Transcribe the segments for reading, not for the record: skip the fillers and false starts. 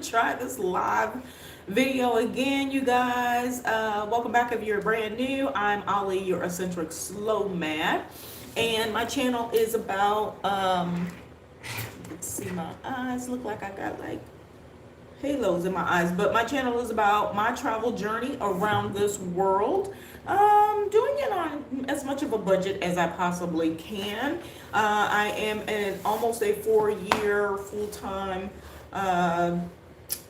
try this live video again, you guys. Welcome back if you're brand new. I'm Ollie, your eccentric slow mad, and my channel is about let's see, my eyes look like I got like halos in my eyes, but my channel is about my travel journey around this world. Doing it on as much of a budget as I possibly can. I am almost a 4-year full-time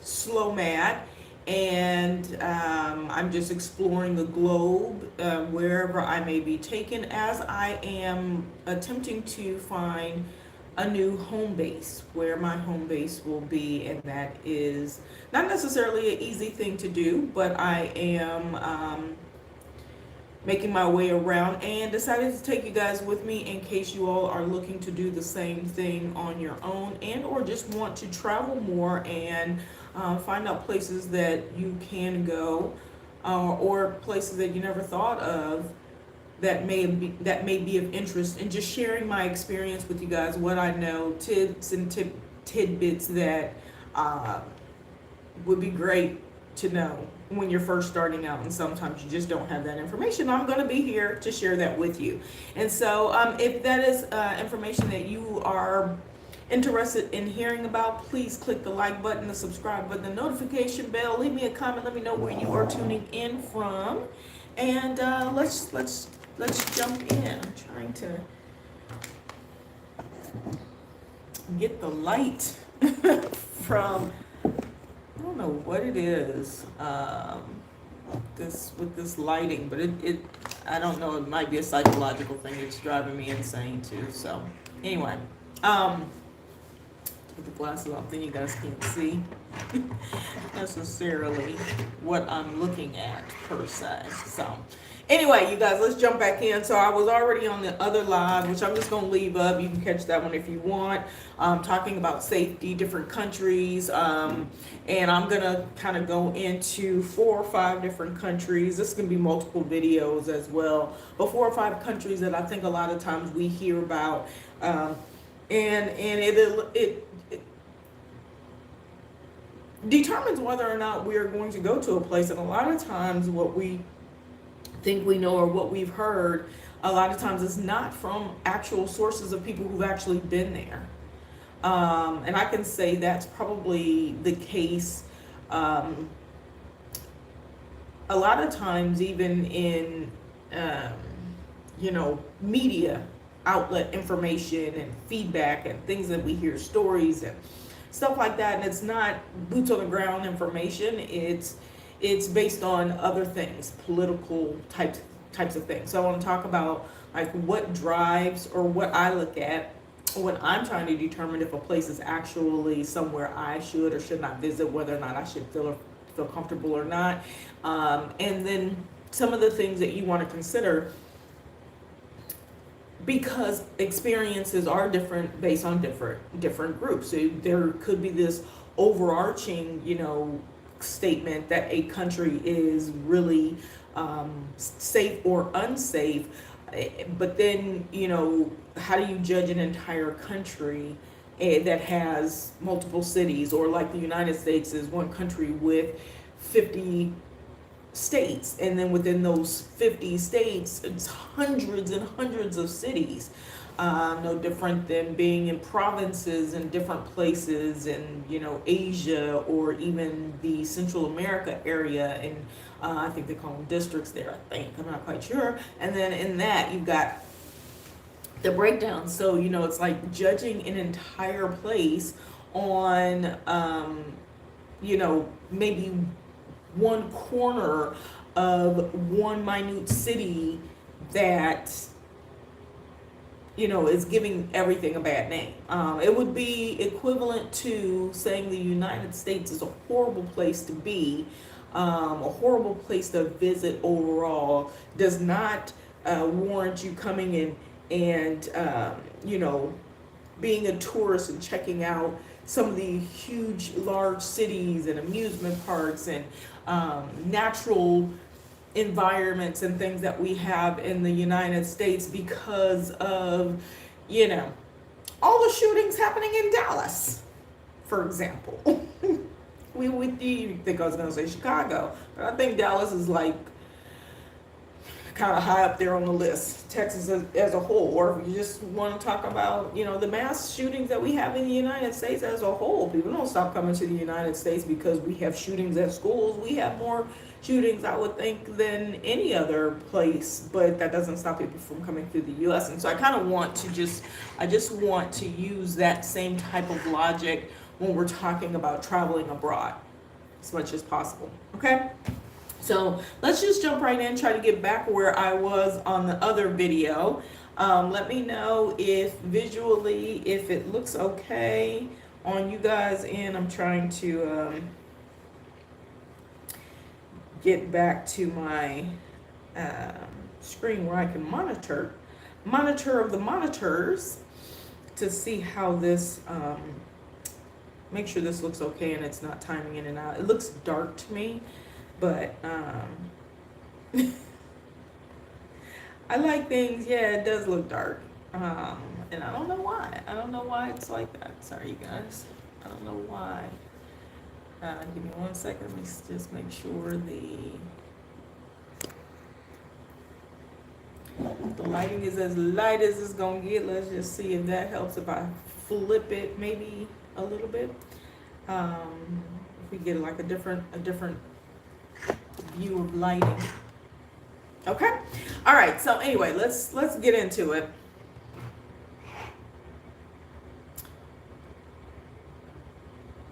slow mad, and I'm just exploring the globe wherever I may be taken, as I am attempting to find a new home base, where my home base will be, and that is not necessarily an easy thing to do, but I am making my way around, and decided to take you guys with me in case you all are looking to do the same thing on your own, and or just want to travel more and find out places that you can go, or places that you never thought of that may be of interest, and just sharing my experience with you guys, what I know, tips and tidbits that would be great to know when you're first starting out, and sometimes you just don't have that information. I'm going to be here to share that with you. And so if that is information that you are interested in hearing about, please click the like button, the subscribe button, the notification bell, leave me a comment, let me know where you are tuning in from, and let's jump in. I'm trying to get the light from, I don't know what it is, this lighting, but it I don't know, it might be a psychological thing. It's driving me insane too. So anyway, put the glasses off, then you guys can't see necessarily what I'm looking at per se. So anyway, you guys, let's jump back in. So I was already on the other live, which I'm just going to leave up. You can catch that one if you want. Talking about safety, different countries. And I'm going to kind of go into 4 or 5 different countries. This is going to be multiple videos as well. But 4 or 5 countries that I think a lot of times we hear about. And it determines whether or not we are going to go to a place. And a lot of times what we think we know or what we've heard, a lot of times is not from actual sources of people who've actually been there. And I can say that's probably the case a lot of times, even in media outlet information and feedback and things that we hear, stories and stuff like that. And it's not boots on the ground information. It's based on other things, political types of things. So I want to talk about like what drives, or what I look at when I'm trying to determine if a place is actually somewhere I should or should not visit, whether or not I should feel comfortable or not. And then some of the things that you want to consider, because experiences are different based on different groups. So there could be this overarching, statement that a country is really safe or unsafe, but then how do you judge an entire country that has multiple cities, or like the United States is one country with 50 states, and then within those 50 states it's hundreds and hundreds of cities. No different than being in provinces in different places in Asia, or even the Central America area, and I think they call them districts there, I'm not quite sure. And then in that you've got the breakdown. So it's like judging an entire place on maybe one corner of one minute city that is giving everything a bad name. It would be equivalent to saying the United States is a horrible place to be, a horrible place to visit overall, does not warrant you coming in and being a tourist and checking out some of the huge, large cities and amusement parks and natural environments and things that we have in the United States, because of, all the shootings happening in Dallas, for example. We with you. You think I was gonna say Chicago, but I think Dallas is like kind of high up there on the list. Texas as a whole, or if you just want to talk about, you know, the mass shootings that we have in the United States as a whole. People don't stop coming to the United States because we have shootings at schools. We have more shootings, I would think, than any other place, but that doesn't stop people from coming through the U.S. And so I kind of want to I just want to use that same type of logic when we're talking about traveling abroad as much as possible, okay? So let's just jump right in, try to get back where I was on the other video. Let me know if visually, if it looks okay on you guys end. I'm trying to get back to my screen where I can monitor of the monitors to see how this, make sure this looks okay and it's not timing in and out. It looks dark to me. But I like things, yeah, it does look dark. And I don't know why. I don't know why it's like that. Sorry, you guys. I don't know why. Give me 1 second. Let me just make sure the lighting is as light as it's gonna get. Let's just see if that helps if I flip it maybe a little bit. If we get like a different view of lighting. Okay, all right, so anyway, let's get into it.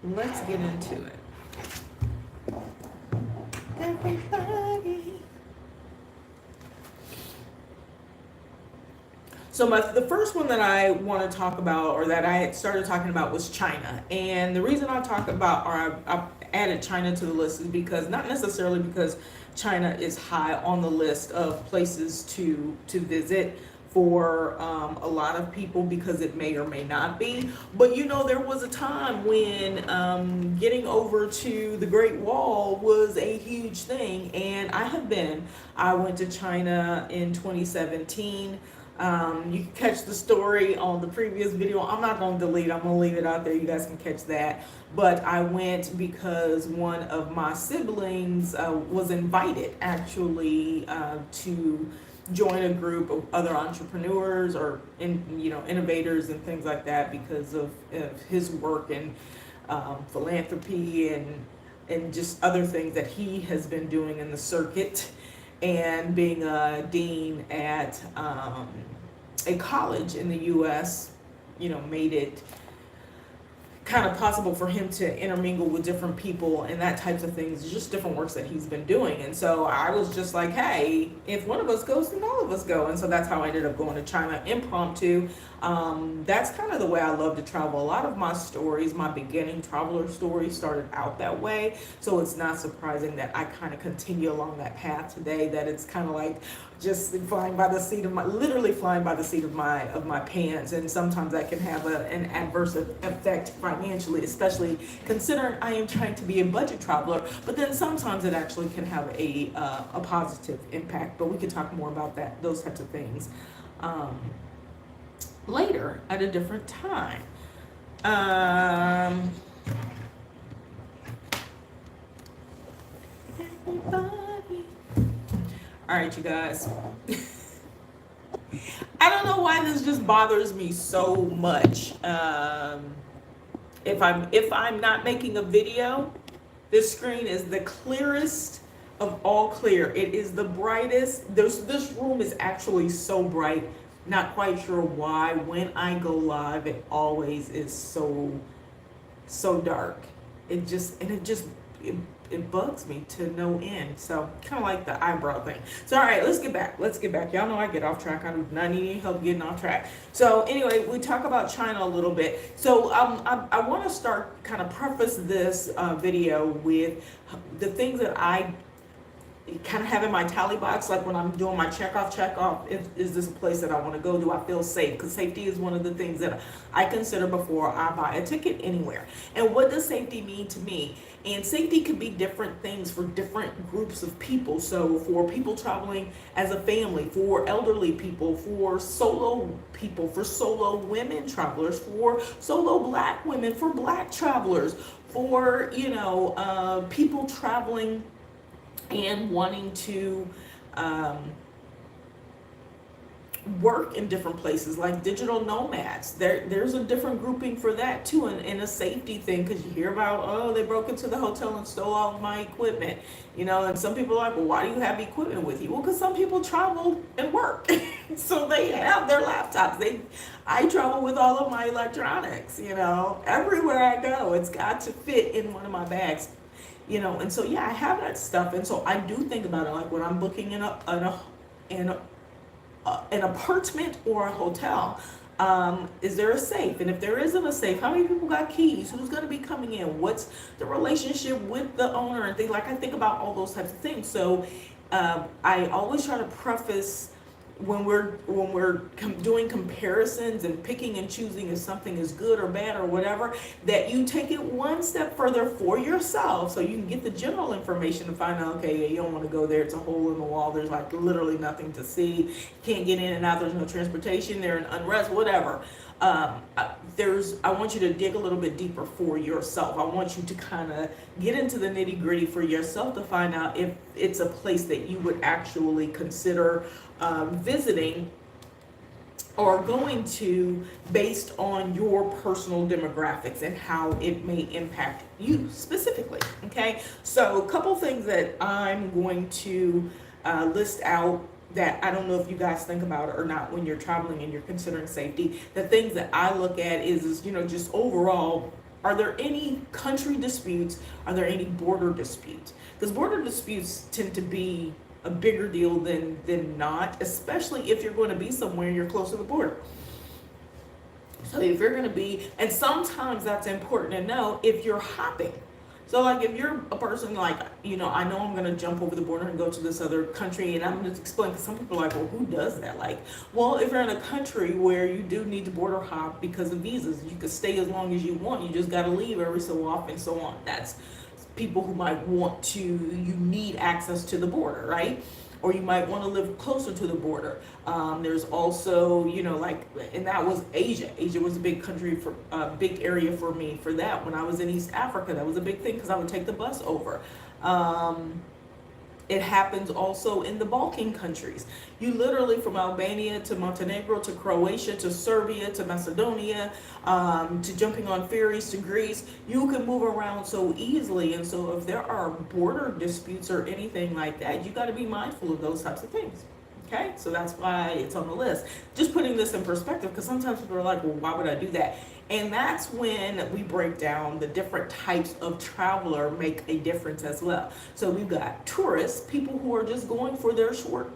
Let's get into it. Everybody. So the first one that I want to talk about, or that I started talking about, was China. And the reason I talk about, or I added China to the list, is because, not necessarily because China is high on the list of places to visit for a lot of people, because it may or may not be. But you know, there was a time when getting over to the Great Wall was a huge thing. And I went to China in 2017. You can catch the story on the previous video. I'm not going to delete, I'm going to leave it out there. You guys can catch that. But I went because one of my siblings was invited actually to join a group of other entrepreneurs or innovators and things like that, because of his work and philanthropy and just other things that he has been doing in the circuit, and being a dean at a college in the U.S., made it kind of possible for him to intermingle with different people and that types of things, just different works that he's been doing. And so I was just like, hey, if one of us goes, then all of us go. And so that's how I ended up going to China, impromptu. That's kind of the way I love to travel. A lot of my stories, my beginning traveler stories, started out that way. So it's not surprising that I kind of continue along that path today, that it's kind of like just literally flying by the seat of my pants. And sometimes that can have an adverse effect financially, especially considering I am trying to be a budget traveler. But then sometimes it actually can have a positive impact. But we could talk more about those types of things later at a different time. All right, you guys. I don't know why this just bothers me so much. If I'm not making a video, this screen is the clearest of all clear. It is the brightest. This room is actually so bright. Not quite sure why. When I go live, it always is so dark. It bugs me to no end. So kind of like the eyebrow thing. So all right, let's get back. Y'all know I get off track. I'm not needing help getting off track. So anyway, we talk about China a little bit. So I want to start, kind of preface this video with the things that I kind of have in my tally box, like when I'm doing my check off, is this a place that I want to go? Do I feel safe? Because safety is one of the things that I consider before I buy a ticket anywhere. And what does safety mean to me? And safety could be different things for different groups of people. So for people traveling as a family, for elderly people, for solo people, for solo women travelers, for solo black women, for black travelers, for, people traveling and wanting to work in different places, like digital nomads. There's a different grouping for that too, and a safety thing, because you hear about, oh, they broke into the hotel and stole all of my equipment, and some people are like, well, why do you have equipment with you? Well, because some people travel and work, so they have their laptops. I travel with all of my electronics, everywhere I go, it's got to fit in one of my bags. And so yeah, I have that stuff, and so I do think about it, like when I'm booking in an apartment or a hotel. Is there a safe? And if there isn't a safe, how many people got keys? Who's going to be coming in? What's the relationship with the owner and things? Like, I think about all those types of things. So I always try to preface when we're doing comparisons and picking and choosing if something is good or bad or whatever, that you take it one step further for yourself, so you can get the general information and find out, okay, yeah, you don't want to go there, it's a hole in the wall, there's like literally nothing to see, you can't get in and out, there's no transportation, they're in unrest, whatever. I want you to dig a little bit deeper for yourself. I want you to kind of get into the nitty gritty for yourself to find out if it's a place that you would actually consider visiting or going to, based on your personal demographics and how it may impact you specifically. Okay, so a couple things that I'm going to list out that I don't know if you guys think about it or not when you're traveling and you're considering safety. The things that I look at is just overall, are there any country disputes? Are there any border disputes? Because border disputes tend to be a bigger deal than not, especially if you're going to be somewhere you're close to the border. So if you're going to be, and sometimes that's important to know if you're hopping. So like if you're a person like, I know I'm going to jump over the border and go to this other country, and I'm going to explain, because some people are like, well, who does that? Like, well, if you're in a country where you do need to border hop because of visas, you could stay as long as you want. You just got to leave every so often, so on. That's people who might want to, you need access to the border, right? Or you might want to live closer to the border. There's also, and that was Asia. Asia was a big country for a big area for me for that. When I was in East Africa, that was a big thing because I would take the bus over. It happens also in the Balkan countries. You literally, from Albania to Montenegro to Croatia to Serbia to Macedonia, to jumping on ferries to Greece, you can move around so easily. And so if there are border disputes or anything like that, you got to be mindful of those types of things. Okay, so that's why it's on the list. Just putting this in perspective, because sometimes people are like, well, why would I do that? And that's when we break down the different types of traveler make a difference as well. So we've got tourists, people who are just going for their short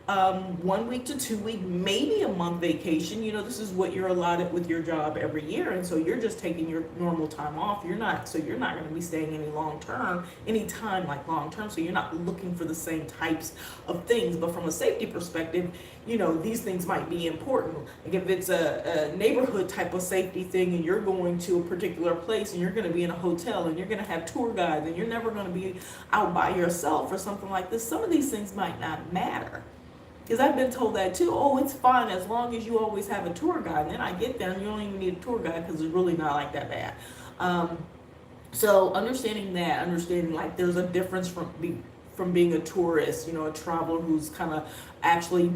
1 week to 2 week, maybe a month vacation. This is what you're allotted with your job every year, and so you're just taking your normal time off. You're not going to be staying any long term, so you're not looking for the same types of things. But from a safety perspective, these things might be important. Like if it's a neighborhood type of safety thing, and you're going to a particular place, and you're going to be in a hotel, and you're going to have tour guides, and you're never going to be out by yourself or something like this, some of these things might not matter. Because I've been told that too. Oh, it's fine as long as you always have a tour guide. And then I get there and you don't even need a tour guide because it's really not like that bad. So understanding like there's a difference from being a tourist, a traveler who's kind of actually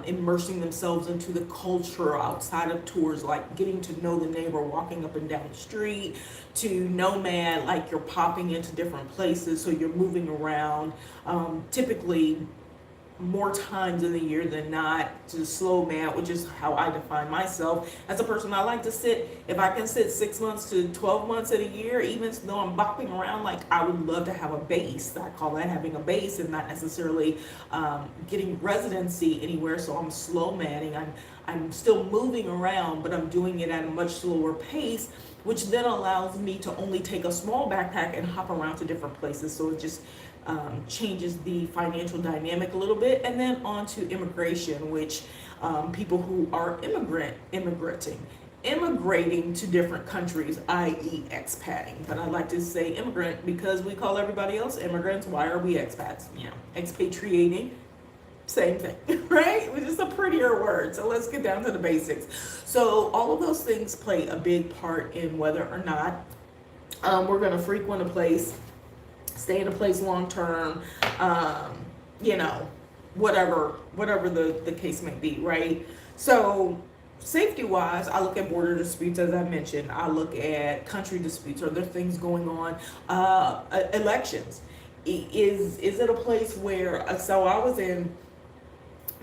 immersing themselves into the culture outside of tours, like getting to know the neighbor, walking up and down the street, to nomad, like you're popping into different places, so you're moving around. Typically, more times in the year than not, to slow man, which is how I define myself as a person. I like to sit, if I can sit 6 months to 12 months in a year, even though I'm bopping around, like I would love to have a base. I call that having a base, and not necessarily getting residency anywhere. So I'm slow manning. I'm still moving around, but I'm doing it at a much slower pace, which then allows me to only take a small backpack and hop around to different places. So it just changes the financial dynamic a little bit. And then on to immigration, which people who are immigrating to different countries, i.e. expating. But I like to say immigrant because we call everybody else immigrants. Why are we expats? Expatriating, same thing, right? Which is a prettier word. So let's get down to the basics. So all of those things play a big part in whether or not We're going to frequent a place, stay in a place long term, you know, whatever the case may be, right? So safety wise, I look at border disputes, as I mentioned. I look at country disputes. Are there things going on? Elections. Is it a place where, so I was in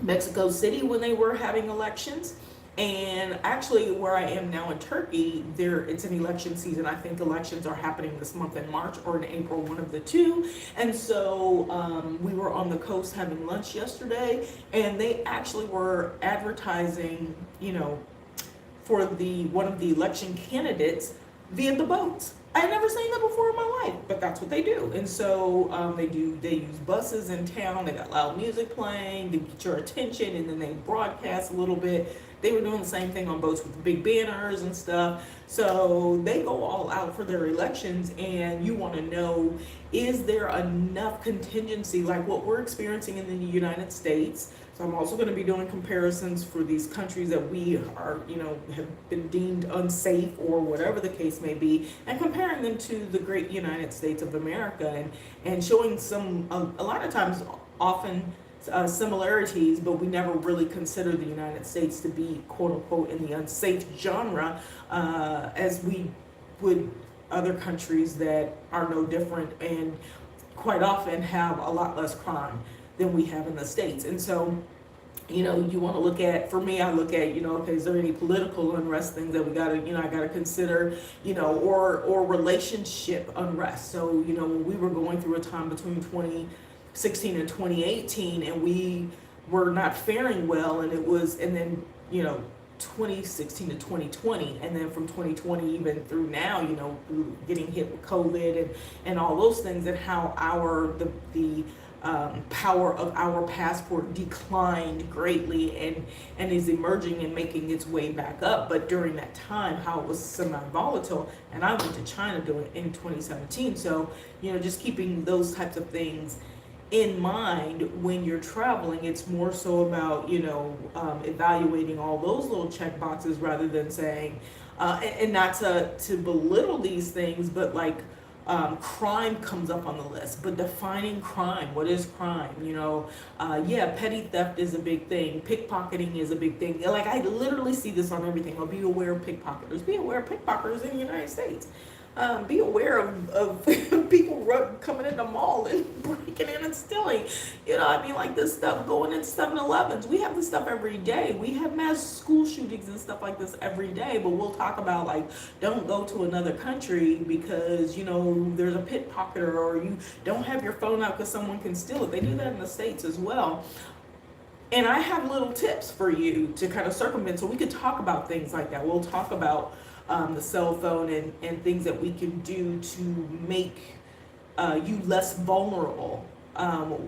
Mexico City when they were having elections. And actually, where I am now in Turkey, it's an election season. I think elections are happening this month in March or in April, one of the two. And so we were on the coast having lunch yesterday, and they actually were advertising, you know, for one of the election candidates via the boats. I had never seen that before in my life, but that's what they do. And so they use buses in town. They got loud music playing to get your attention, and then they broadcast a little bit. They were doing the same thing on boats with big banners and stuff. So they go all out for their elections, and you want to know, is there enough contingency like what we're experiencing in the United States? So I'm also going to be doing comparisons for these countries that we are, you know, have been deemed unsafe or whatever the case may be, and comparing them to the great United States of America, and showing some, a lot of times, often similarities, but we never really consider the United States to be quote unquote in the unsafe genre, as we would other countries that are no different and quite often have a lot less crime than we have in the States. And so, you know, you want to look at, for me, I look at, you know, okay, is there any political unrest things that we got to, you know, I got to consider, you know, or relationship unrest. So, you know, when we were going through a time between 2016 and 2018, and we were not faring well, and then, you know, 2016 to 2020, and then from 2020 even through now, you know, getting hit with COVID and all those things, and how the power of our passport declined greatly and is emerging and making its way back up. But during that time, how it was semi-volatile, and I went to China in 2017. So, you know, just keeping those types of things in mind when you're traveling. It's more so about, you know, evaluating all those little check boxes rather than saying, and not to belittle these things, but like, crime comes up on the list, but defining crime. What is crime? You know, yeah, petty theft is a big thing. Pickpocketing is a big thing. Like, I literally see this on everything. I'll be aware of pickpocketers. Be aware of pickpocketers in the United States. Be aware of people coming in the mall and breaking in and stealing. You know, I mean, like this stuff going into 7-Elevens. We have this stuff every day. We have mass school shootings and stuff like this every day. But we'll talk about, like, don't go to another country because, you know, there's a pickpocketer, or you don't have your phone out because someone can steal it. They do that in the States as well. And I have little tips for you to kind of circumvent, so we could talk about things like that. We'll talk about the cell phone and things that we can do to make you less vulnerable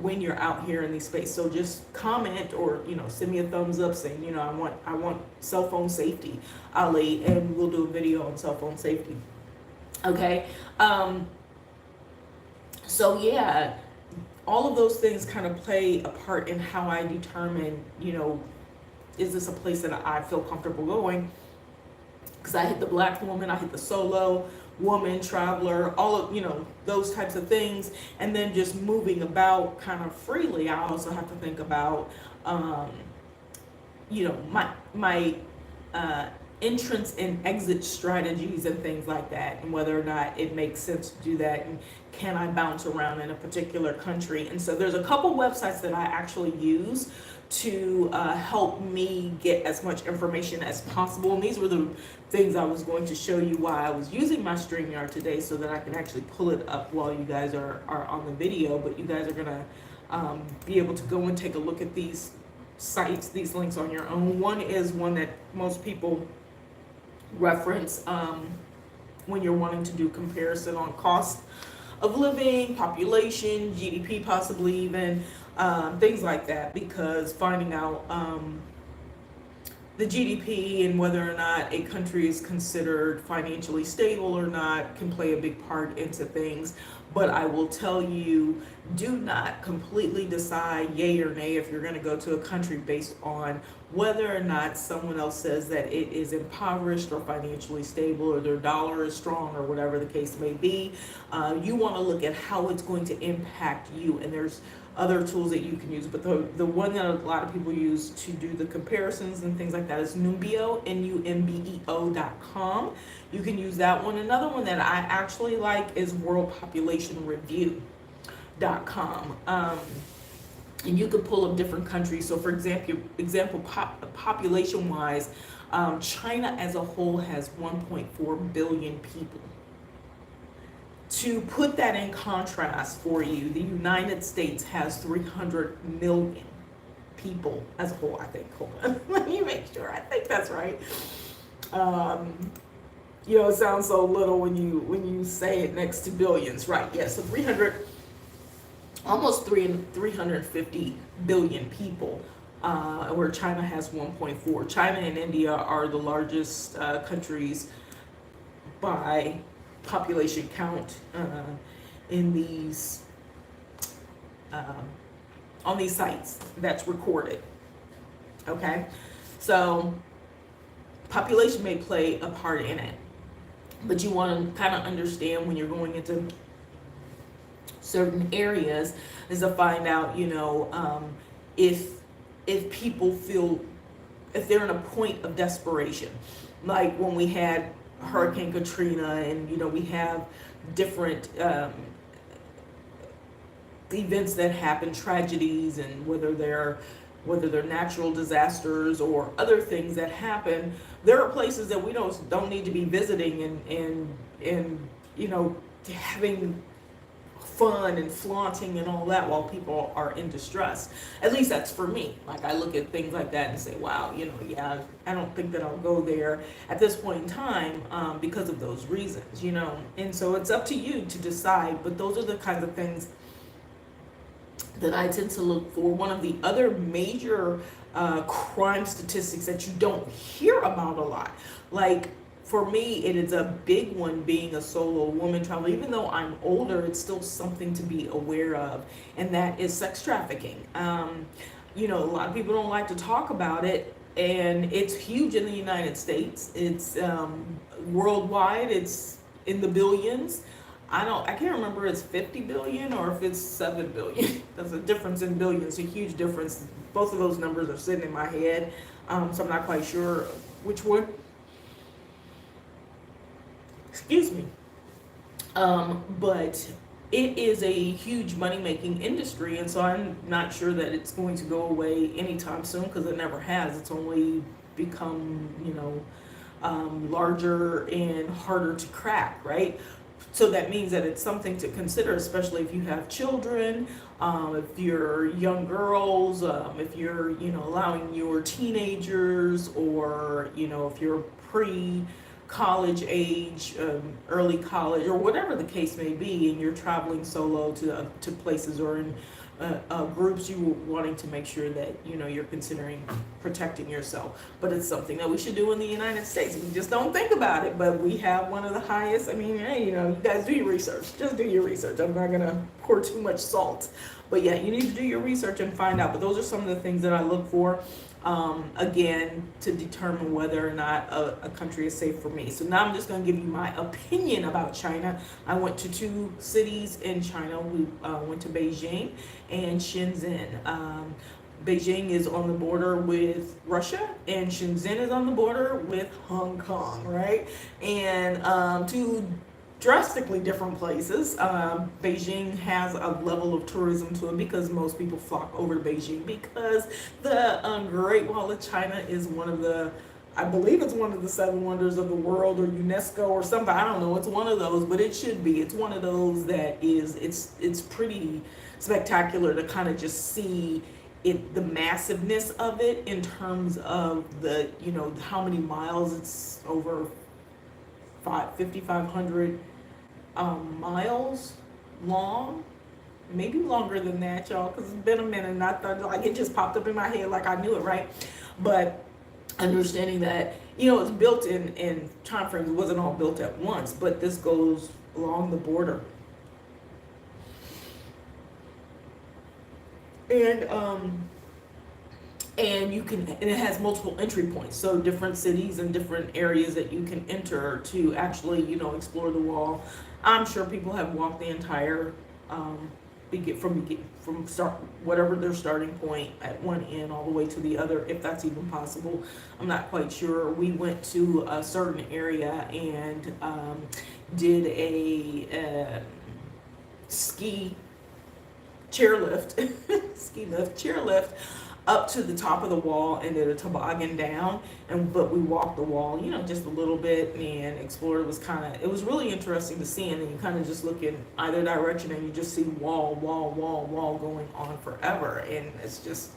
when you're out here in these spaces. So just comment, or, you know, send me a thumbs up saying, you know, I want cell phone safety, Ali, and we'll do a video on cell phone safety. Okay. So yeah, all of those things kind of play a part in how I determine, you know, is this a place that I feel comfortable going? Because I hit the Black woman, I hit the solo woman, traveler, all of, you know, those types of things. And then just moving about kind of freely, I also have to think about, you know, my entrance and exit strategies and things like that, and whether or not it makes sense to do that, and can I bounce around in a particular country. And so there's a couple websites that I actually use to help me get as much information as possible. And these were the things I was going to show you why I was using my StreamYard today, so that I can actually pull it up while you guys are on the video. But you guys are gonna be able to go and take a look at these sites, these links on your own. One is one that most people reference when you're wanting to do comparison on cost of living, population, GDP, possibly even things like that, because finding out the GDP and whether or not a country is considered financially stable or not can play a big part into things. But I will tell you, do not completely decide yay or nay if you're going to go to a country based on whether or not someone else says that it is impoverished or financially stable or their dollar is strong or whatever the case may be. You want to look at how it's going to impact you, and there's other tools that you can use, but the one that a lot of people use to do the comparisons and things like that is Numbeo, numbeo.com. You can use that one. Another one that I actually like is worldpopulationreview.com. And you can pull up different countries. So for example, population wise, China as a whole has 1.4 billion people. To put that in contrast for you, the United States has 300 million people as a whole, I think. Hold on, let me make sure. I think that's right. It sounds so little when you say it next to billions, right? Yes, so 350 billion people, where China has 1.4. China and India are the largest countries by population count in these on these sites that's recorded. Okay, so population may play a part in it, but you want to kind of understand when you're going into certain areas is to find out, if people feel, if they're in a point of desperation, like when we had Hurricane Katrina, and we have different events that happen, tragedies, and whether they're natural disasters or other things that happen. There are places that we don't need to be visiting and having fun and flaunting and all that while people are in distress. At least that's for me. Like, I look at things like that and say, wow, I don't think that I'll go there at this point in time because of those reasons, And so it's up to you to decide, but those are the kinds of things that I tend to look for. One of the other major crime statistics that you don't hear about a lot, like, for me, it is a big one being a solo woman traveler. Even though I'm older, it's still something to be aware of, and that is sex trafficking. A lot of people don't like to talk about it, and it's huge in the United States. It's worldwide. It's in the billions. I can't remember if it's 50 billion or if it's 7 billion. There's a difference in billions, a huge difference. Both of those numbers are sitting in my head, so I'm not quite sure which one. Excuse me. But it is a huge money-making industry, and so I'm not sure that it's going to go away anytime soon, because it never has. It's only become, larger and harder to crack, right? So that means that it's something to consider, especially if you have children, if you're young girls, if you're, allowing your teenagers, or, if you're pre-college age, early college, or whatever the case may be, and you're traveling solo to places or in groups, you wanting to make sure that you're considering protecting yourself. But it's something that we should do in the United States. We just don't think about it, but we have one of the highest. I mean, hey, you guys do your research. Just do your research. I'm not gonna pour too much salt, but yeah, you need to do your research and find out. But those are some of the things that I look for, again, to determine whether or not a country is safe for me. So now I'm just going to give you my opinion about China. I went to 2 cities in China. We went to Beijing and Shenzhen. Beijing is on the border with Russia, and Shenzhen is on the border with Hong Kong, right? And 2 drastically different places. Beijing has a level of tourism to it because most people flock over to Beijing because the Great Wall of China is one of the, I believe it's one of the 7 wonders of the world, or UNESCO or something. I don't know. It's one of those, but it should be. It's one of those that is, it's pretty spectacular to kind of just see it, the massiveness of it in terms of the, how many miles. It's over 5,500 miles long, maybe longer than that, y'all, because it's been a minute, and I thought, like, it just popped up in my head like I knew it, right? But understanding that, you know, it's built in time frames. It wasn't all built at once, but this goes along the border. And and you can, and it has multiple entry points, so different cities and different areas that you can enter to actually, you know, explore the wall. I'm sure people have walked the entire from start, whatever their starting point at one end all the way to the other, if that's even possible. I'm not quite sure. We went to a certain area and did a ski chairlift, ski lift, chairlift up to the top of the wall and did a toboggan down. And but we walked the wall, you know, just a little bit and explored. It was really interesting to see. And then you kind of just look in either direction and you just see wall, wall, wall, wall going on forever. And it's just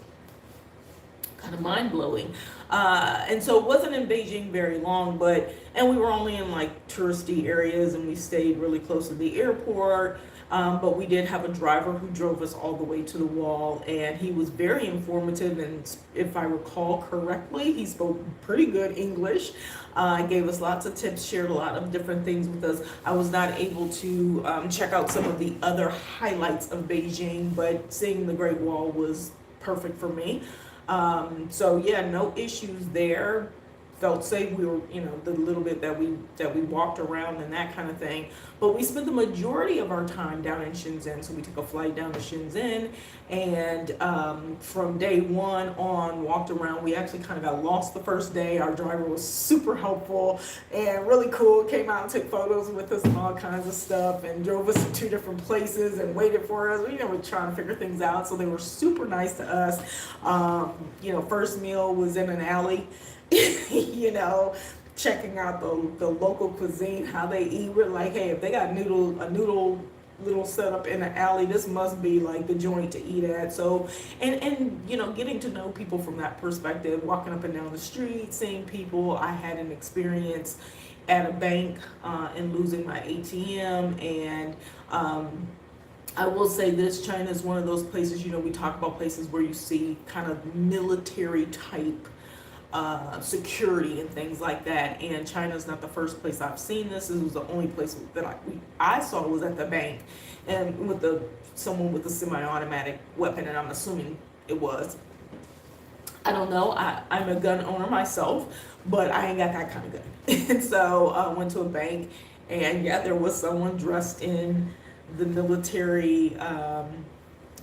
kind of mind blowing. And so it wasn't in Beijing very long, and we were only in like touristy areas and we stayed really close to the airport. But we did have a driver who drove us all the way to the wall, and he was very informative. And if I recall correctly, he spoke pretty good English. Gave us lots of tips, shared a lot of different things with us. I was not able to check out some of the other highlights of Beijing, but seeing the Great Wall was perfect for me. So yeah, no issues there. Felt safe. We were, you know, the little bit that we walked around and that kind of thing. But we spent the majority of our time down in Shenzhen. So we took a flight down to Shenzhen, and from day one on, walked around. We actually kind of got lost the first day. Our driver was super helpful and really cool. Came out and took photos with us and all kinds of stuff, and drove us to 2 different places and waited for us. We, you know, were trying to figure things out. So they were super nice to us. You know, first meal was in an alley. You know, checking out the local cuisine, how they eat. We're like, hey, if they got a noodle little setup in the alley, this must be like the joint to eat at. So, and you know, getting to know people from that perspective, walking up and down the street, seeing people. I had an experience at a bank and losing my ATM, and I will say this: China is one of those places. You know, we talk about places where you see kind of military type security and things like that. And China's not the first place I've seen this. This was the only place that I saw was at the bank, and with someone with a semi-automatic weapon, and I'm assuming it was. I don't know. I'm a gun owner myself, but I ain't got that kind of gun. And so I went to a bank, and yeah, there was someone dressed in the military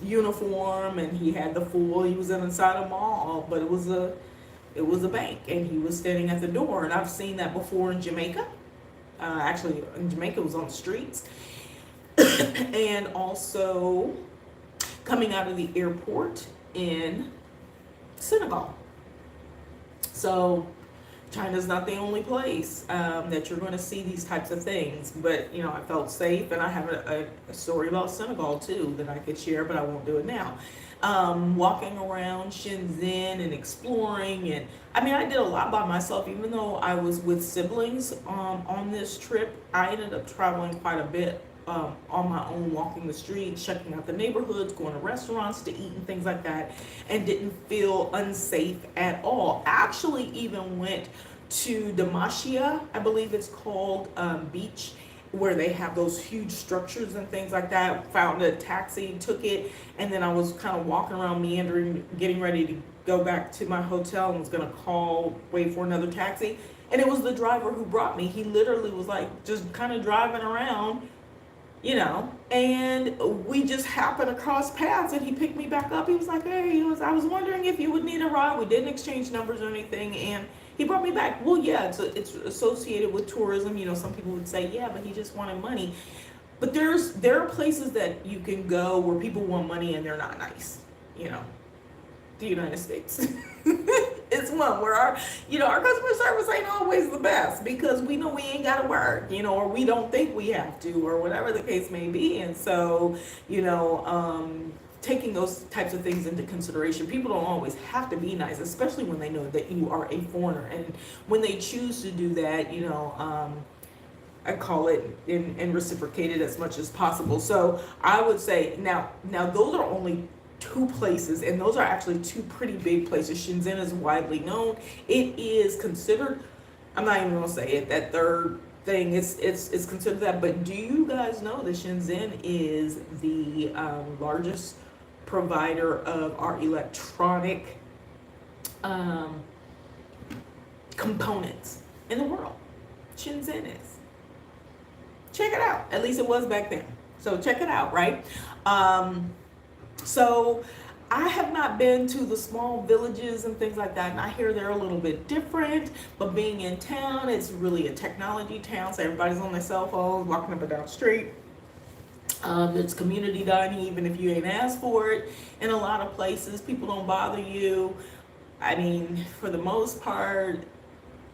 uniform, and he had the full. He was inside a mall, but it was a bank, and he was standing at the door. And I've seen that before in Jamaica. Actually, in Jamaica, it was on the streets. And also coming out of the airport in Senegal. So China's not the only place that you're going to see these types of things. But, you know, I felt safe, and I have a story about Senegal, too, that I could share, but I won't do it now. Walking around Shenzhen and exploring, and I mean, I did a lot by myself. Even though I was with siblings on this trip, I ended up traveling quite a bit on my own, walking the streets, checking out the neighborhoods, going to restaurants to eat and things like that, and didn't feel unsafe at all. Actually even went to Damasia, I believe it's called, beach, where they have those huge structures and things like that. Found a taxi, took it, and then I was kind of walking around, meandering, getting ready to go back to my hotel, and was gonna wait for another taxi. And it was the driver who brought me. He literally was like just kind of driving around, you know, and we just happened to cross paths, and he picked me back up. He was like, hey, I was wondering if you would need a ride. We didn't exchange numbers or anything, and he brought me back. Well, yeah, it's associated with tourism. You know, some people would say, yeah, but he just wanted money. But there are places that you can go where people want money and they're not nice. You know, the United States. It's one where our customer service ain't always the best, because we know we ain't got to work, you know, or we don't think we have to, or whatever the case may be. And so, you know, taking those types of things into consideration. People don't always have to be nice, especially when they know that you are a foreigner. And when they choose to do that, you know, I call it and reciprocate it as much as possible. So I would say now those are only two places, and those are actually two pretty big places. Shenzhen is widely known. It is considered, I'm not even gonna say it, that third thing, it's considered that, but do you guys know that Shenzhen is the largest provider of our electronic components in the world? Shenzhen is. Check it out. At least it was back then. So check it out, right? So I have not been to the small villages and things like that, and I hear they're a little bit different, but being in town, it's really a technology town, so everybody's on their cell phones, walking up and down the street. It's community dining, even if you ain't asked for it. In a lot of places, people don't bother you. I mean, for the most part,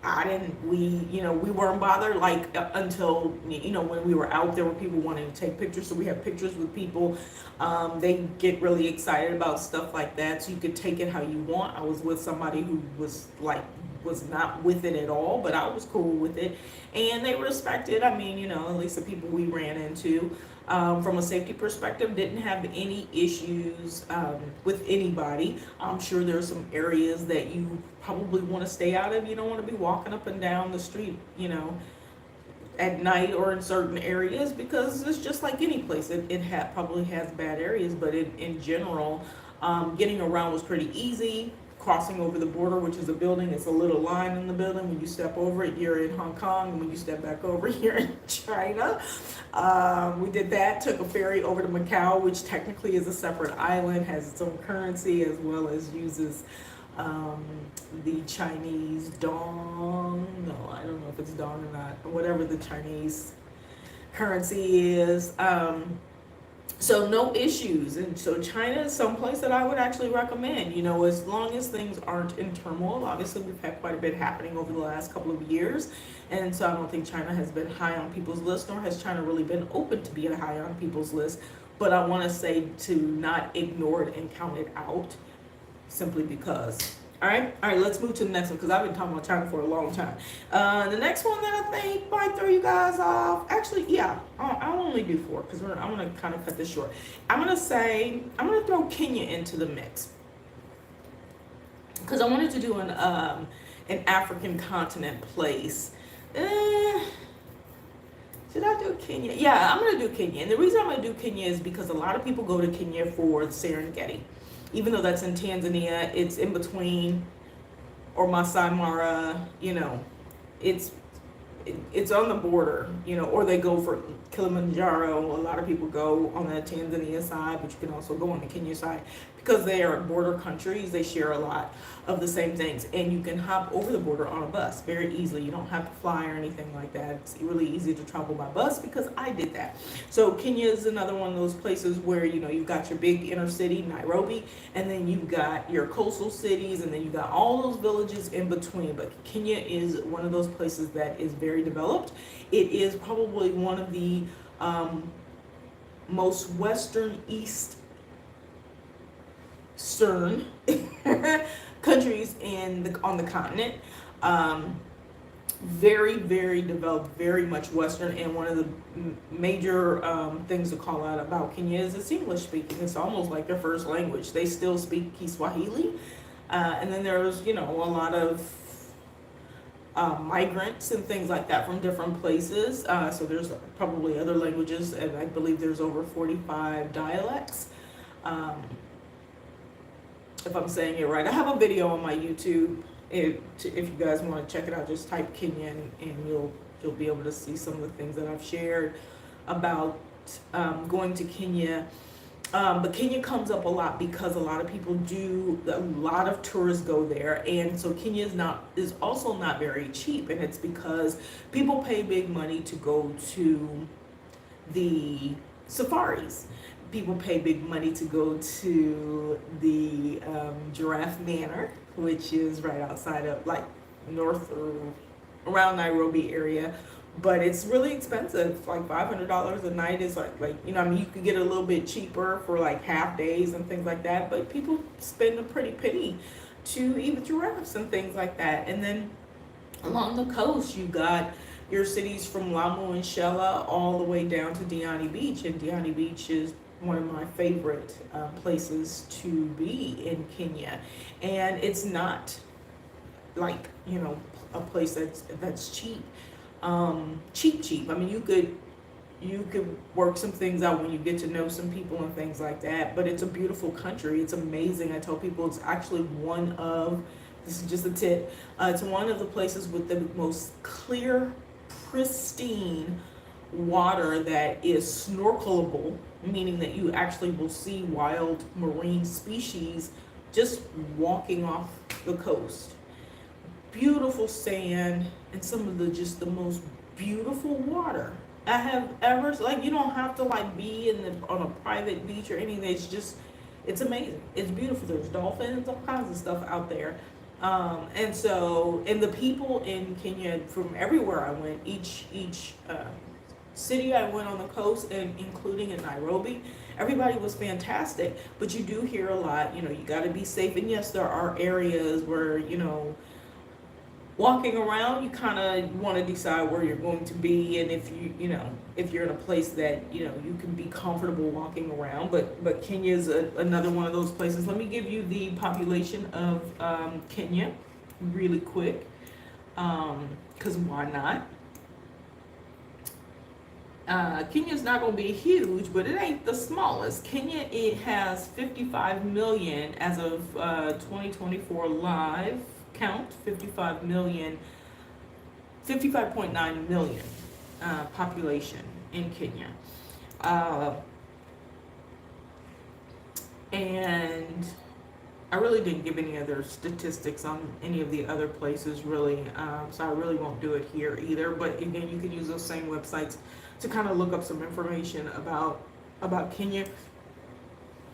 we weren't bothered, like, until, when we were out there where people wanted to take pictures. So we have pictures with people. They get really excited about stuff like that. So you could take it how you want. I was with somebody who was not with it at all, but I was cool with it. And they respected, at least the people we ran into. From a safety perspective, didn't have any issues with anybody. I'm sure there's some areas that you probably want to stay out of. You don't want to be walking up and down the street, at night or in certain areas, because it's just like any place. It probably has bad areas, but in general, getting around was pretty easy. Crossing over the border, which is a building, it's a little line in the building. When you step over it, you're in Hong Kong. When you step back over, you're in China. We did that, took a ferry over to Macau, which technically is a separate island, has its own currency, as well as uses the Chinese dong. No, I don't know if it's dong or not, or whatever the Chinese currency is. So no issues. And so China is someplace that I would actually recommend, as long as things aren't in turmoil. Obviously, we've had quite a bit happening over the last couple of years. And so I don't think China has been high on people's list, nor has China really been open to being high on people's list. But I want to say to not ignore it and count it out simply because. All right, let's move to the next one, because I've been talking about China for a long time. The next one that I think might throw you guys off, actually, yeah, I'll only do 4, because I'm going to kind of cut this short. I'm going to throw Kenya into the mix, because I wanted to do an African continent place. Should I do Kenya? Yeah, I'm going to do Kenya. And the reason I'm going to do Kenya is because a lot of people go to Kenya for the Serengeti. Even though that's in Tanzania, it's in between, or Masai Mara, it's on the border, or they go for Kilimanjaro. A lot of people go on the Tanzania side, but you can also go on the Kenya side. Because they are border countries, they share a lot of the same things. And you can hop over the border on a bus very easily. You don't have to fly or anything like that. It's really easy to travel by bus, because I did that. So Kenya is another one of those places where, you've got your big inner city, Nairobi, and then you've got your coastal cities, and then you've got all those villages in between. But Kenya is one of those places that is very developed. It is probably one of the most western eastern countries on the continent. Very, very developed, very much Western. And one of the major things to call out about Kenya is it's English speaking. It's almost like their first language. They still speak Kiswahili. And then there's, a lot of migrants and things like that from different places. So there's probably other languages, and I believe there's over 45 dialects. If I'm saying it right. I have a video on my YouTube. If you guys want to check it out, just type Kenya and you'll be able to see some of the things that I've shared about going to Kenya. But Kenya comes up a lot because a lot of people a lot of tourists go there, and so Kenya is also not very cheap, and it's because people pay big money to go to the safaris. People pay big money to go to the Giraffe Manor, which is right outside of, like, north or around Nairobi area. But it's really expensive. Like $500 a night is like you could get a little bit cheaper for like half days and things like that. But people spend a pretty penny to eat with giraffes and things like that. And then along the coast, you got your cities from Lamu and Shella all the way down to Diani Beach. And Diani Beach is one of my favorite places to be in Kenya, and it's not like, you know, a place that's cheap, cheap. I mean, you could work some things out when you get to know some people and things like that. But it's a beautiful country. It's amazing. I tell people it's actually one of, this is just a tip, it's one of the places with the most clear, pristine water that is snorkelable, meaning that you actually will see wild marine species just walking off the coast. Beautiful sand and some of the most beautiful water I have ever, like, you don't have to like be in the on a private beach or anything. It's just, it's amazing. It's beautiful. There's dolphins, all kinds of stuff out there. And the people in Kenya, from everywhere I went, each city I went on the coast, and including in Nairobi, everybody was fantastic. But you do hear a lot, you know, you got to be safe. And yes, there are areas where, you know, walking around, you kind of want to decide where you're going to be, and if you're in a place that, you know, you can be comfortable walking around. But Kenya is another one of those places. Let me give you the population of Kenya really quick, because why not? Kenya's not going to be huge, but it ain't the smallest. Kenya, it has 55 million as of 2024 live count, 55 million, 55.9 million population in Kenya. And I really didn't give any other statistics on any of the other places, really, so I really won't do it here either. But again, you can use those same websites to kind of look up some information about Kenya.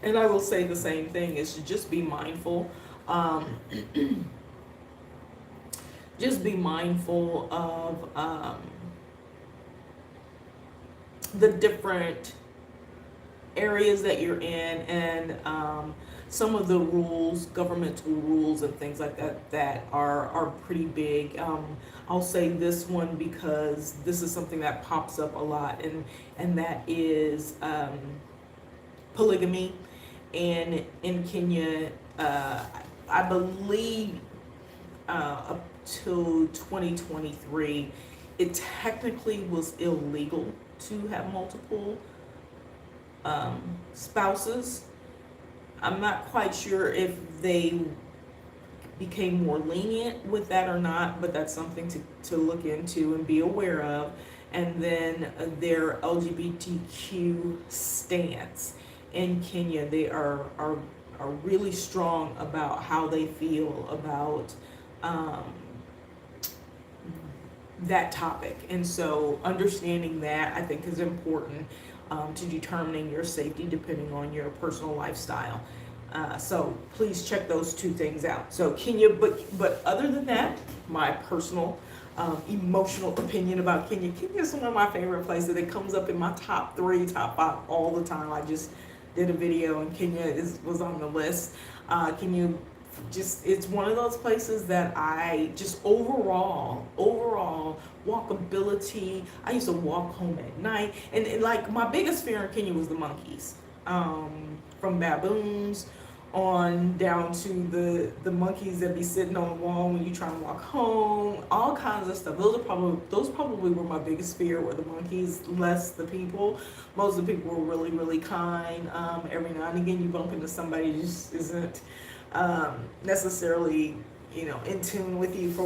And I will say the same thing, is to just be mindful. Just be mindful of the different areas that you're in, and some of the rules, governmental rules and things like that are pretty big. I'll say this one because this is something that pops up a lot, and that is polygamy. And in Kenya, I believe up to 2023, it technically was illegal to have multiple spouses. I'm not quite sure if they became more lenient with that or not, but that's something to look into and be aware of. And then their LGBTQ stance in Kenya, they are really strong about how they feel about that topic. And so understanding that, I think, is important to determining your safety depending on your personal lifestyle. So please check those two things out. So Kenya, but other than that, my personal emotional opinion about Kenya is one of my favorite places. It comes up in my top 3, top 5 all the time. I just did a video and Kenya was on the list. Kenya, it's one of those places that I just overall walkability. I used to walk home at night, and like my biggest fear in Kenya was the monkeys, from baboons on down to the monkeys that be sitting on the wall when you try to walk home, all kinds of stuff. Those probably were my biggest fear, were the monkeys, less the people. Most of the people were really kind. Every now and again you bump into somebody who just isn't necessarily, in tune with you for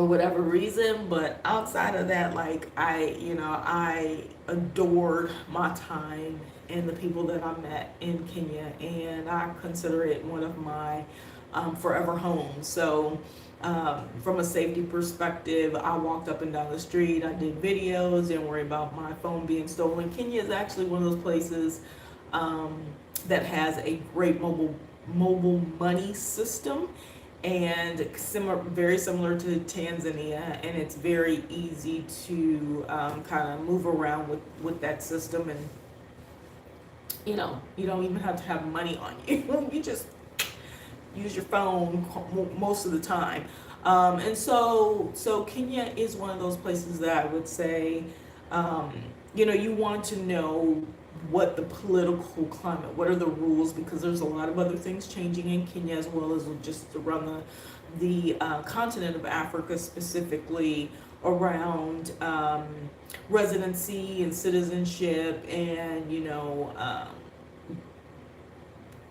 whatever reason. But outside of that, like I adored my time and the people that I met in Kenya, and I consider it one of my forever homes. So from a safety perspective, I walked up and down the street, I did videos, didn't worry about my phone being stolen. Kenya is actually one of those places that has a great mobile money system, and very similar to Tanzania, and it's very easy to kind of move around with that system. And you don't even have to have money on you. You just use your phone most of the time. And so Kenya is one of those places that I would say you want to know what the political climate, what are the rules, because there's a lot of other things changing in Kenya, as well as just around the continent of Africa, specifically around residency and citizenship, and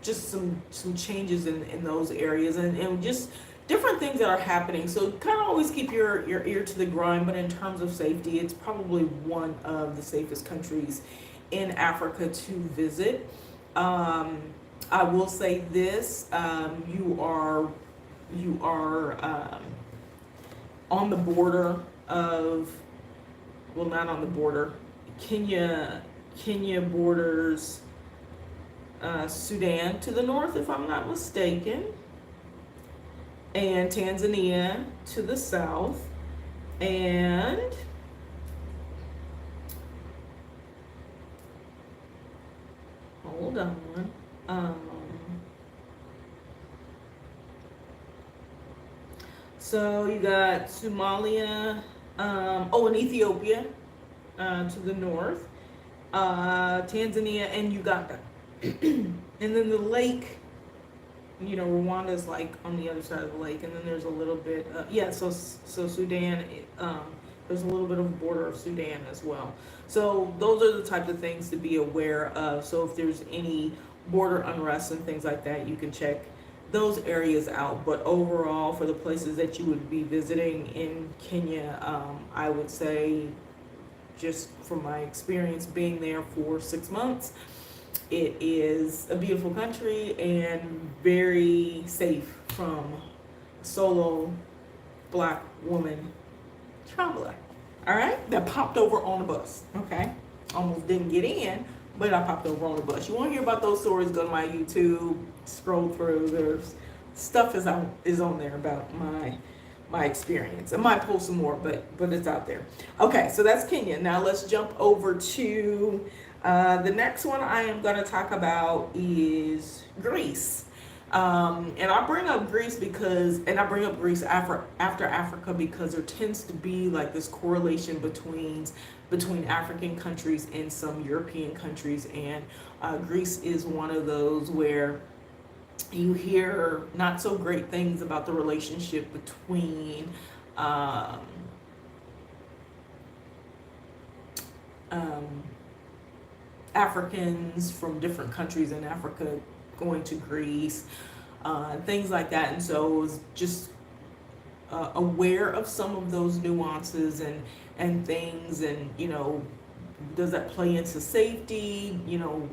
just some changes in those areas, and just different things that are happening. So kind of always keep your ear to the ground. But in terms of safety, it's probably one of the safest countries in Africa to visit. I will say this: you are on the border of, well, not on the border. Kenya borders Sudan to the north, if I'm not mistaken, and Tanzania to the south, and hold on. So you got Somalia, and Ethiopia to the north, Tanzania, and Uganda. And then the lake, Rwanda's like on the other side of the lake, and then there's a little bit, so Sudan, there's a little bit of a border of Sudan as well. So those are the types of things to be aware of. So if there's any border unrest and things like that, you can check those areas out. But overall, for the places that you would be visiting in Kenya, I would say, just from my experience being there for 6 months, it is a beautiful country and very safe from a solo Black woman traveler. All right, that popped over on a bus. Okay, almost didn't get in, but I popped over on the bus. You want to hear about those stories? Go to my YouTube, scroll through. There's stuff is on there about my experience. I might pull some more, but it's out there. Okay, so that's Kenya. Now let's jump over to the next one I am going to talk about is Greece. And I bring up Greece after Africa, because there tends to be like this correlation between African countries and some European countries, and Greece is one of those where you hear not so great things about the relationship between Africans from different countries in Africa going to Greece, things like that. And so I was just aware of some of those nuances and things, and does that play into safety? You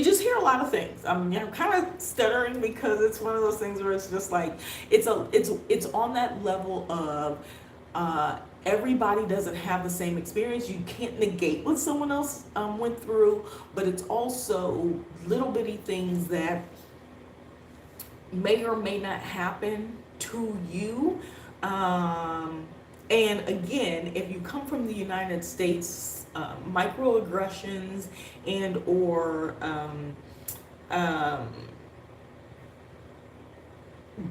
just hear a lot of things. I'm kind of stuttering because it's one of those things where it's just like it's on that level of everybody doesn't have the same experience. You can't negate what someone else went through, but it's also little bitty things that may or may not happen to you. And again, if you come from the United States, microaggressions and or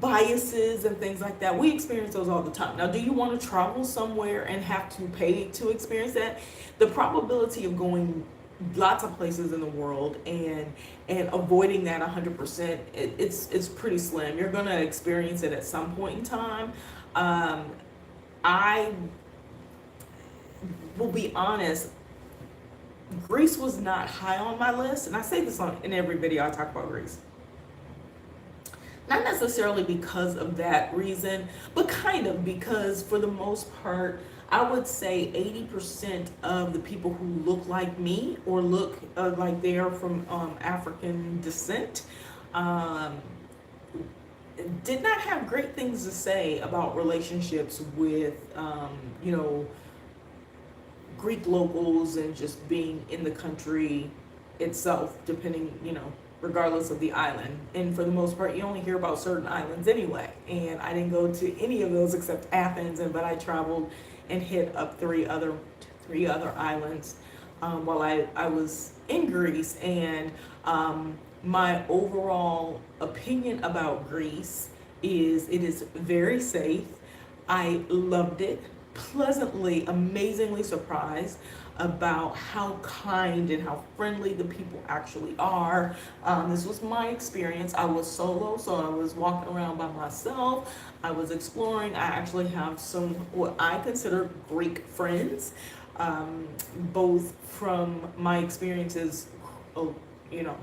biases and things like that, we experience those all the time. Now, do you want to travel somewhere and have to pay to experience that? The probability of going lots of places in the world and avoiding that 100%, it's pretty slim. You're going to experience it at some point in time. I will be honest, Greece was not high on my list, and I say this in every video I talk about Greece. Not necessarily because of that reason, but kind of because for the most part, I would say 80% of the people who look like me or look like they are from African descent did not have great things to say about relationships with, Greek locals and just being in the country itself, depending, regardless of the island. And for the most part, you only hear about certain islands anyway. And I didn't go to any of those except Athens, but I traveled and hit up three other islands while I was in Greece. And my overall opinion about Greece is it is very safe. I loved it. pleasantly, amazingly surprised about how kind and how friendly the people actually are. This was my experience. I was solo, so I was walking around by myself. I was exploring. I actually have some what I consider Greek friends, both from my experiences, you know,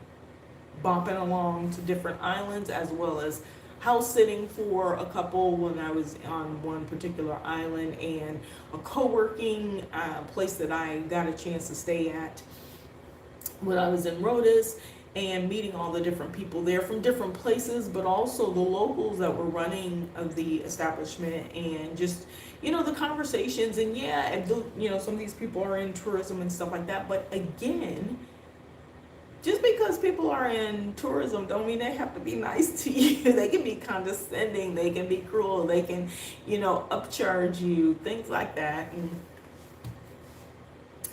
bopping along to different islands, as well as house sitting for a couple when I was on one particular island, and a co-working place that I got a chance to stay at when I was in Rhodes, and meeting all the different people there from different places, but also the locals that were running of the establishment, and just, you know, the conversations. And yeah, you know, some of these people are in tourism and stuff like that, but again, just because people are in tourism don't mean they have to be nice to you. They can be condescending, they can be cruel, they can, you know, upcharge you, things like that, and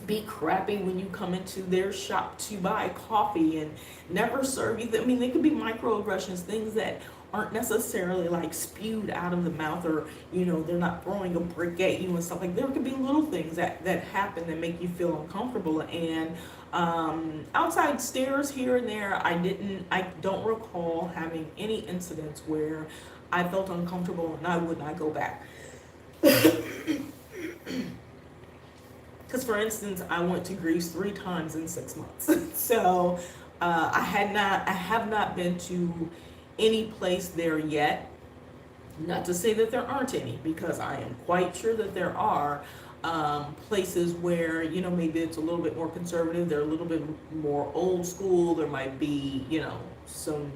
be crappy when you come into their shop to buy coffee and never serve you. I mean, they could be microaggressions, things that aren't necessarily like spewed out of the mouth, or, you know, they're not throwing a brick at you and stuff. Like, there could be little things that happen that make you feel uncomfortable. And outside stares here and there, I don't recall having any incidents where I felt uncomfortable and I would not go back. Because, for instance, I went to Greece 3 times in 6 months. So I have not been to any place there yet. Not to say that there aren't any, because I am quite sure that there are places where, you know, maybe it's a little bit more conservative, they're a little bit more old school, there might be, you know, some,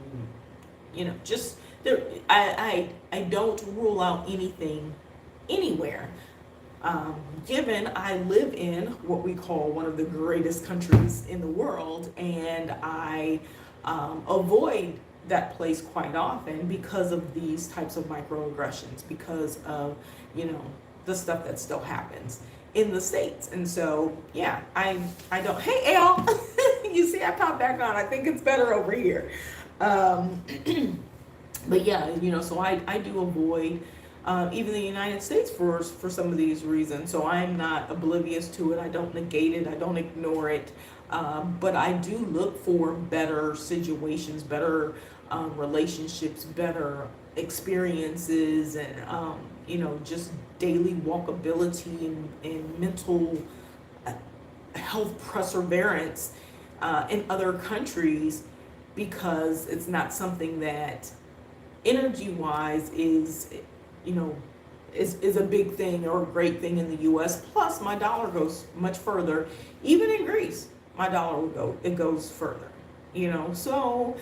you know, just there. I don't rule out anything anywhere. Given I live in what we call one of the greatest countries in the world, and I avoid that place quite often because of these types of microaggressions, because of, you know, the stuff that still happens in the States. And so, yeah, I don't, hey, Al, you see I popped back on. I think it's better over here. But yeah, you know, so I do avoid even the United States for some of these reasons. So I'm not oblivious to it. I don't negate it. I don't ignore it. But I do look for better situations, better relationships, better experiences, and you know, just daily walkability and mental health perseverance in other countries, because it's not something that energy-wise is, you know, is a big thing or a great thing in the US. Plus, my dollar goes much further. Even in Greece, my dollar goes further, you know. So,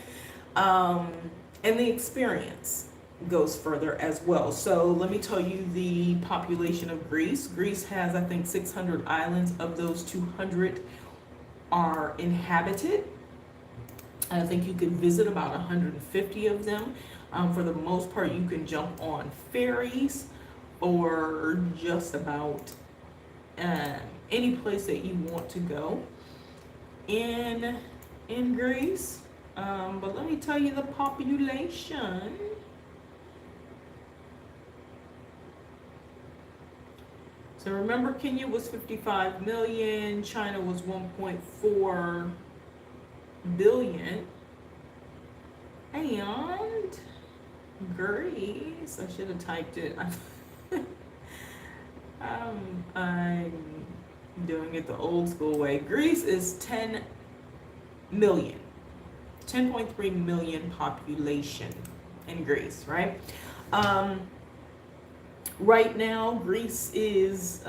and the experience goes further as well. So let me tell you the population of Greece. Greece has, I think, 600 islands. Of those, 200 are inhabited. I think you can visit about 150 of them. For the most part, you can jump on ferries or just about any place that you want to go in Greece. But let me tell you the population. So remember, Kenya was 55 million, China was 1.4 billion, and Greece, I should have typed it. I'm doing it the old school way. Greece is 10 million, 10.3 million population in Greece, right? Right now, Greece is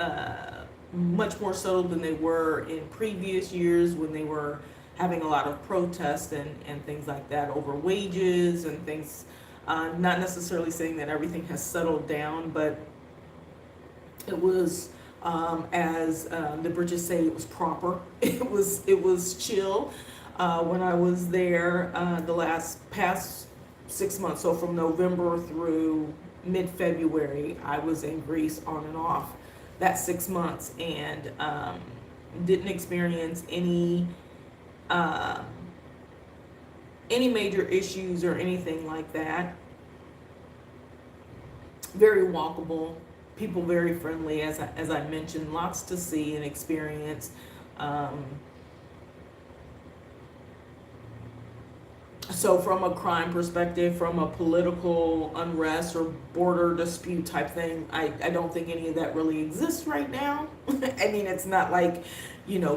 much more settled than they were in previous years, when they were having a lot of protests and things like that over wages and things. Not necessarily saying that everything has settled down, but it was, as the British say, it was proper. It was chill when I was there the past 6 months. So from November through mid-February, I was in Greece on and off that 6 months, and didn't experience any major issues or anything like that. Very walkable. people very friendly, as I mentioned, lots to see and experience. So from a crime perspective, from a political unrest or border dispute type thing, I don't think any of that really exists right now. I mean, it's not like,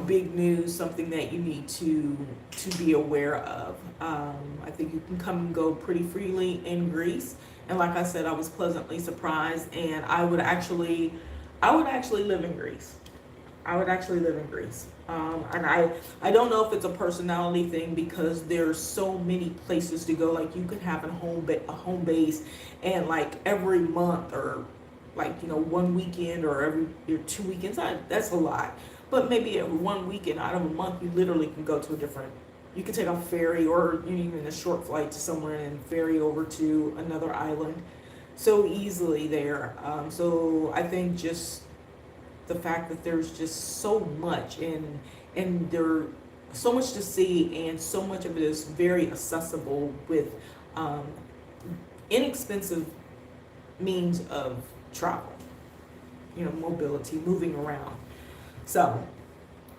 big news, something that you need to be aware of. I think you can come and go pretty freely in Greece. And like I said, I was pleasantly surprised, and I would actually live in Greece. I would actually live in Greece. And I don't know if it's a personality thing, because there's so many places to go. Like, you could have a home base, and like every month, or like, 1 weekend, or every 2 weekends. That's a lot. But maybe every 1 weekend out of a month, you literally can go to you can take a ferry, or even a short flight to somewhere and ferry over to another island so easily there. So I think just the fact that there's just so much, and there so much to see, and so much of it is very accessible with inexpensive means of travel, mobility, moving around. So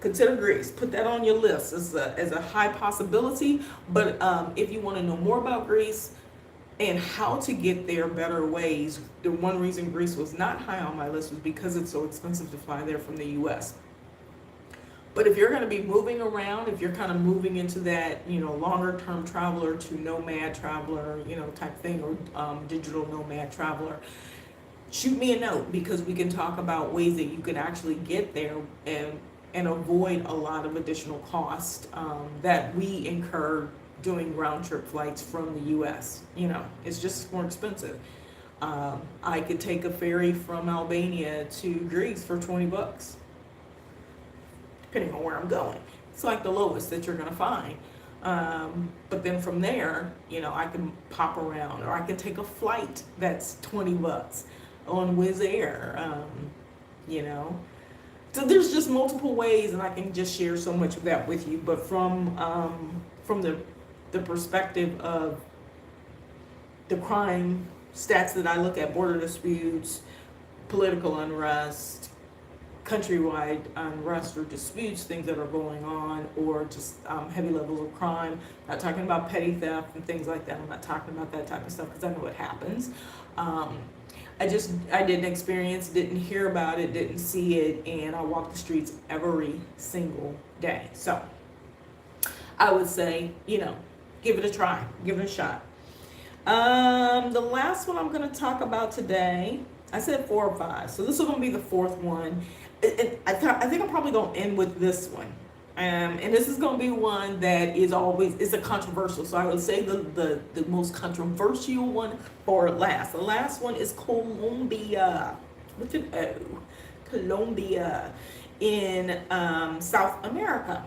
consider Greece. Put that on your list as a high possibility. But if you want to know more about Greece and how to get there, better ways, the one reason Greece was not high on my list was because it's so expensive to fly there from the U.S. But if you're going to be moving around, if you're kind of moving into that, longer term traveler to nomad traveler, type thing, or digital nomad traveler, shoot me a note, because we can talk about ways that you can actually get there and avoid a lot of additional cost that we incur doing round trip flights from the U.S. It's just more expensive. I could take a ferry from Albania to Greece for $20, depending on where I'm going. It's like the lowest that you're gonna find. But then from there, I can pop around, or I can take a flight that's $20 on Wizz Air. So there's just multiple ways, and I can just share so much of that with you. But from the perspective of the crime stats that I look at, border disputes, political unrest, countrywide unrest or disputes, things that are going on, or just heavy levels of crime. I'm not talking about petty theft and things like that. I'm not talking about that type of stuff, because I know it happens. I didn't experience, didn't hear about it, didn't see it, and I walk the streets every single day. So I would say, give it a try, give it a shot. The last one I'm going to talk about today, I said 4 or 5, so this is going to be the 4th one. I think I'm probably going to end with this one. And this is going to be one that is a controversial. So I would say the most controversial one for last. The last one is Colombia, with an O. Colombia in South America.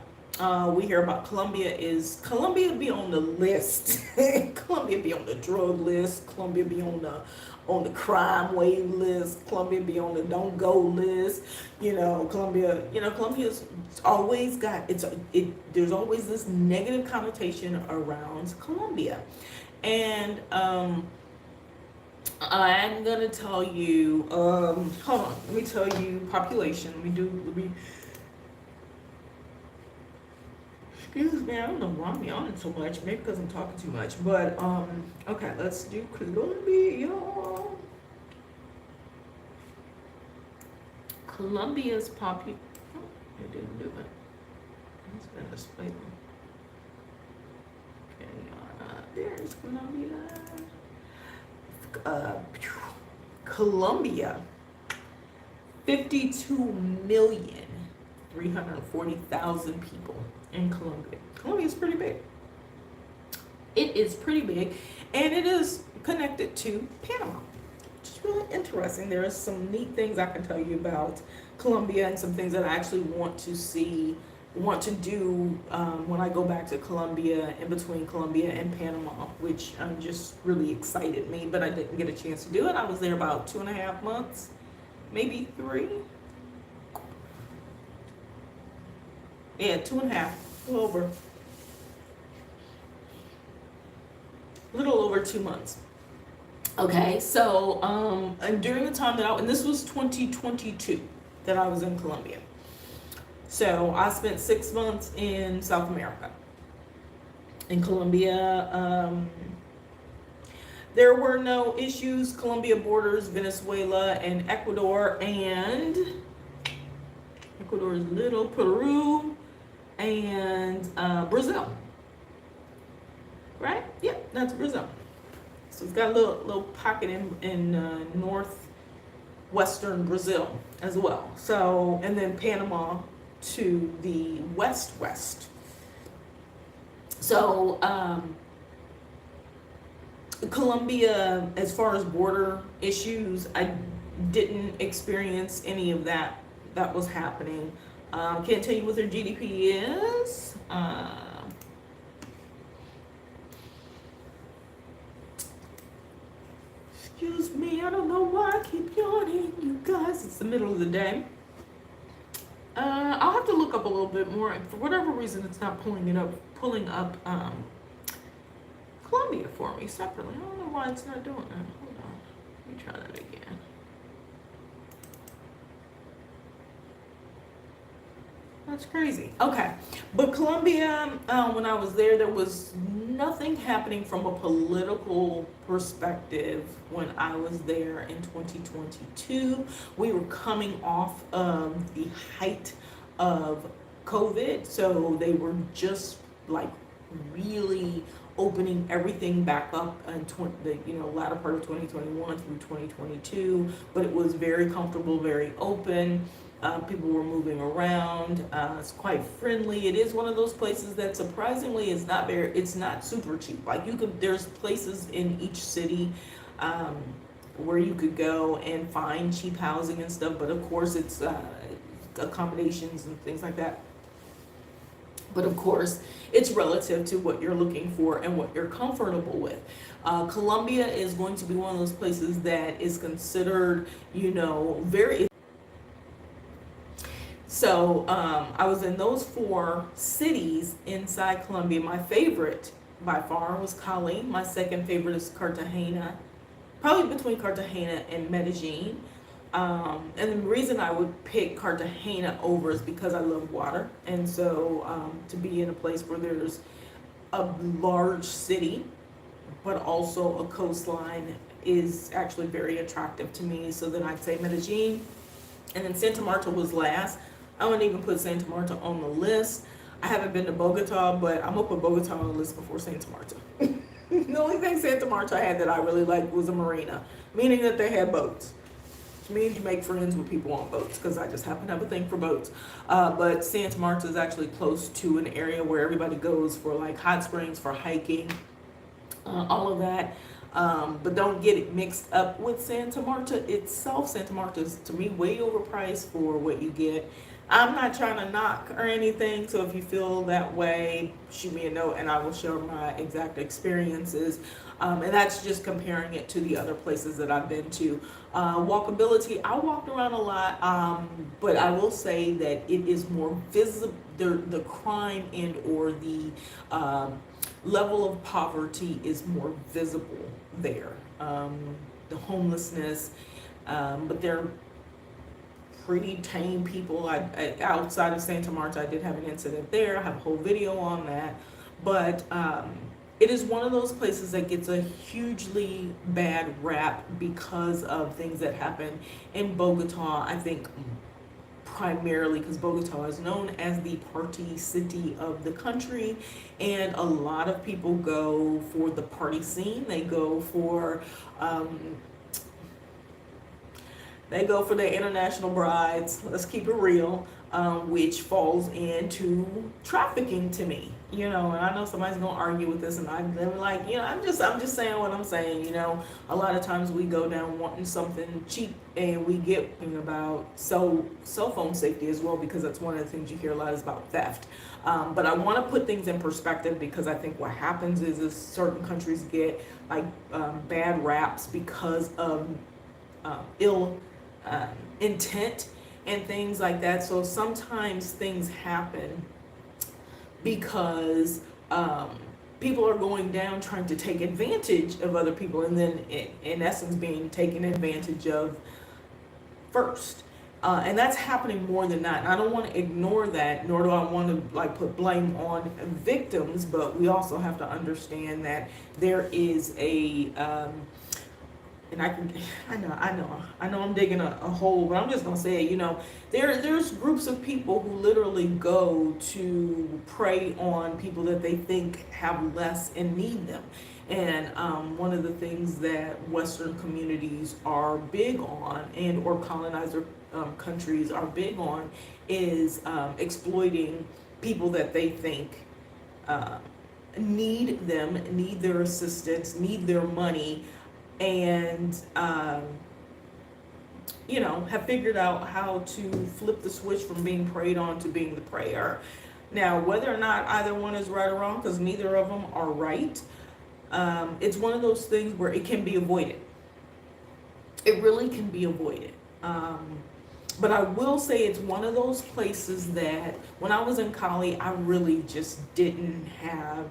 We hear about Colombia be on the list. Colombia be on the drug list. Colombia be on the crime wave list. Colombia be on the don't go list. Colombia's always got there's always this negative connotation around Colombia. And I'm gonna tell you, hold on, let me tell you population. Excuse me, I don't know why I'm yawning so much. Maybe because I'm talking too much. But okay, let's do Colombia. Colombia's population. Oh, it didn't do it. It's been displayed. Okay, there's Colombia. Colombia, 52,340,000 people in Colombia. Colombia is pretty big. It is pretty big, and it is connected to Panama, which is really interesting. There are some neat things I can tell you about Colombia, and some things that I actually want to do when I go back to Colombia, in between Colombia and Panama, which just really excited me, but I didn't get a chance to do it. I was there about 2.5 months, maybe 3. Yeah, 2.5, a little over 2 months. Okay, so and during the time that and this was 2022 that I was in Colombia. So I spent 6 months in South America. In Colombia, there were no issues. Colombia borders Venezuela and Ecuador, and Ecuador's little Peru and Brazil. Right? Yep, that's Brazil. So it's got a little pocket in northwestern Brazil as well. So, and then Panama to the west. So Colombia, as far as border issues, I didn't experience any of that was happening. Can't tell you what their GDP is. Excuse me, I don't know why I keep yawning, you guys. It's the middle of the day. I'll have to look up a little bit more. For whatever reason, it's not pulling up Colombia for me separately. I don't know why it's not doing that. Hold on, let me try that again. That's crazy. Okay, but Colombia, when I was there was nothing happening from a political perspective when I was there in 2022. We were coming off of the height of COVID, so they were just like really opening everything back up in the latter part of 2021 through 2022. But it was very comfortable, very open. People were moving around. It's quite friendly. It is one of those places that surprisingly is not it's not super cheap. Like there's places in each city where you could go and find cheap housing and stuff, but of course it's accommodations and things like that. But of course, it's relative to what you're looking for and what you're comfortable with. Colombia is going to be one of those places that is considered, very. So I was in those 4 cities inside Colombia. My favorite by far was Cali. My second favorite is Cartagena, probably between Cartagena and Medellin. And the reason I would pick Cartagena over is because I love water. And so to be in a place where there's a large city, but also a coastline is actually very attractive to me. So then I'd say Medellin. And then Santa Marta was last. I wouldn't even put Santa Marta on the list. I haven't been to Bogota, but I'm gonna put Bogota on the list before Santa Marta. The only thing Santa Marta had that I really liked was a marina, meaning that they had boats. Which means you make friends with people on boats, because I just happen to have a thing for boats. But Santa Marta is actually close to an area where everybody goes for like hot springs, for hiking, all of that. But don't get it mixed up with Santa Marta itself. Santa Marta is, to me, way overpriced for what you get. I'm not trying to knock or anything, so if you feel that way, shoot me a note and I will share my exact experiences. And that's just comparing it to the other places that I've been to. Walkability, I walked around a lot, but I will say that it is more visible. The crime and or the level of poverty is more visible there. The homelessness, but they're pretty tame people. Outside of Santa Marta, I did have an incident there. I have a whole video on that. But it is one of those places that gets a hugely bad rap because of things that happen in Bogota. I think primarily because Bogota is known as the party city of the country, and a lot of people go for the party scene. They go for their international brides, let's keep it real, which falls into trafficking to me, and I know somebody's gonna argue with this, and I'm like, I'm just saying what I'm saying, a lot of times we go down wanting something cheap, and we get about cell phone safety as well, because that's one of the things you hear a lot is about theft. But I want to put things in perspective, because I think what happens is certain countries get like bad raps because of ill intent and things like that. So sometimes things happen because people are going down trying to take advantage of other people, and then in essence being taken advantage of first. And that's happening more than not. And I don't want to ignore that, nor do I want to like put blame on victims, but we also have to understand that there is a and I know I'm digging a hole, but I'm just gonna say it, there's groups of people who literally go to prey on people that they think have less and need them. And one of the things that Western communities are big on, and or colonizer countries are big on, is exploiting people that they think need them, need their assistance, need their money, and have figured out how to flip the switch from being preyed on to being the prayer. Now, whether or not either one is right or wrong, because neither of them are right, it's one of those things where it can be avoided. It really can be avoided. But I will say it's one of those places that when I was in Cali, I really just didn't have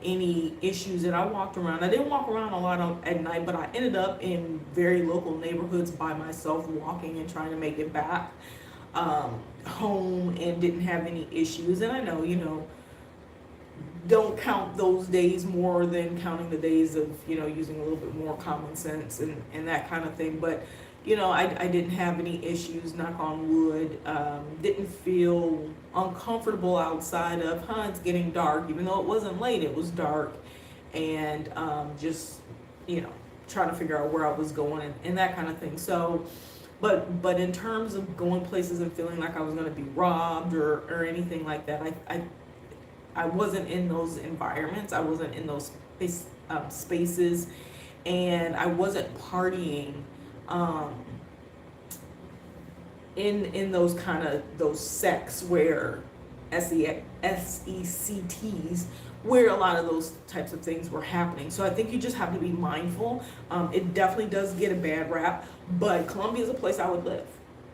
any issues. And I walked around. I didn't walk around a lot at night, but I ended up in very local neighborhoods by myself, walking and trying to make it back home, and didn't have any issues. And I know, don't count those days more than counting the days of, using a little bit more common sense and that kind of thing. But I didn't have any issues, knock on wood. Didn't feel uncomfortable outside of, it's getting dark, even though it wasn't late, it was dark. And just, trying to figure out where I was going and that kind of thing. So, but in terms of going places and feeling like I was going to be robbed or anything like that, I wasn't in those environments. I wasn't in those spaces, and I wasn't partying in those those sects where SECTs, where a lot of those types of things were happening. So I think you just have to be mindful. It definitely does get a bad rap, but Colombia is a place I would live.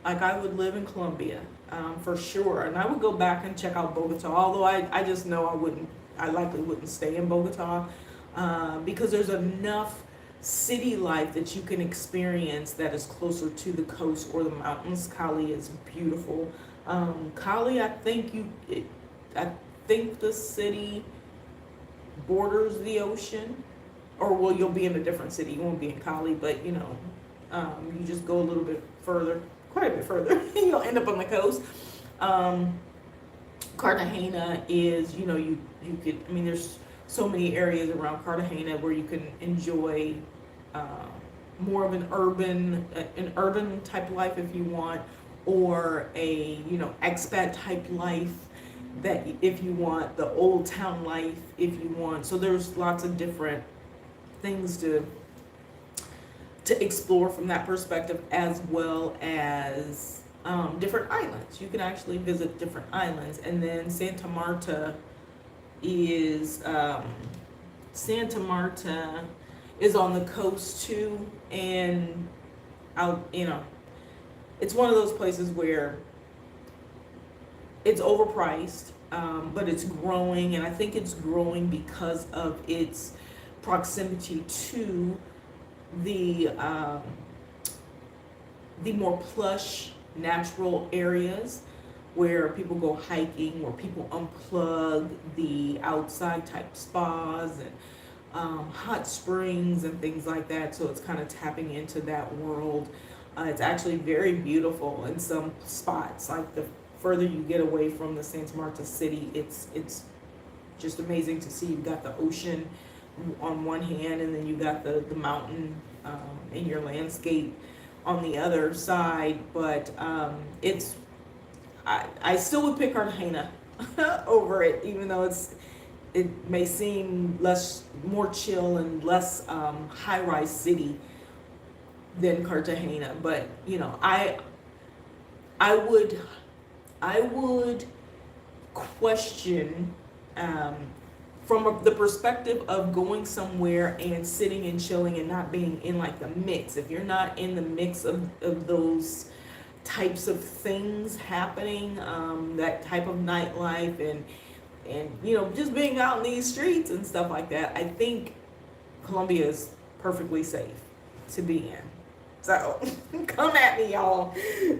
Like, I would live in Colombia for sure, and I would go back and check out Bogota, although I just know I likely wouldn't stay in Bogota because there's enough city life that you can experience that is closer to the coast or the mountains. Cali is beautiful. Cali, I think the city borders the ocean, or well, you'll be in a different city. You won't be in Cali, but you just go a little bit further, quite a bit further, you'll end up on the coast. Cartagena is, you could, there's so many areas around Cartagena where you can enjoy more of an urban type life if you want, or a expat type life, that if you want, the old town life if you want. So there's lots of different things to explore from that perspective, as well as different islands. You can actually visit different islands. And then Santa Marta is on the coast too, and it's one of those places where it's overpriced, but it's growing, and I think it's growing because of its proximity to the more plush natural areas where people go hiking, where people unplug, the outside type spas and hot springs and things like that. So it's kind of tapping into that world. It's actually very beautiful in some spots. Like, the further you get away from the Santa Marta city, it's just amazing to see. You've got the ocean on one hand, and then you got the mountain in your landscape on the other side. But I still would pick Cartagena over it, even though it may seem more chill and less high-rise city than Cartagena. But I would question from the perspective of going somewhere and sitting and chilling and not being in like the mix. If you're not in the mix of those types of things happening, that type of nightlife, and and just being out in these streets and stuff like that, I think Colombia is perfectly safe to be in. So come at me, y'all.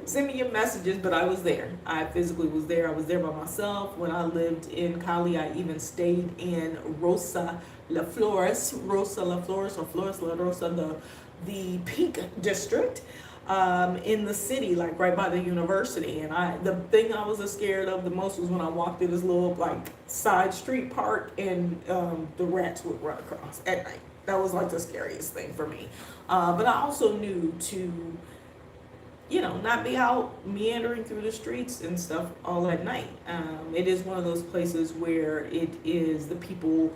Send me your messages, but I was there. I physically was there. I was there by myself. When I lived in Cali, I even stayed in Rosa La Flores, or Flores La Rosa, the Pink District, in the city, like right by the university. And the thing I was scared of the most was when I walked through this little like side street park, and the rats would run across at night. That was like the scariest thing for me. But I also knew to, not be out meandering through the streets and stuff all at night. It is one of those places where it is the people,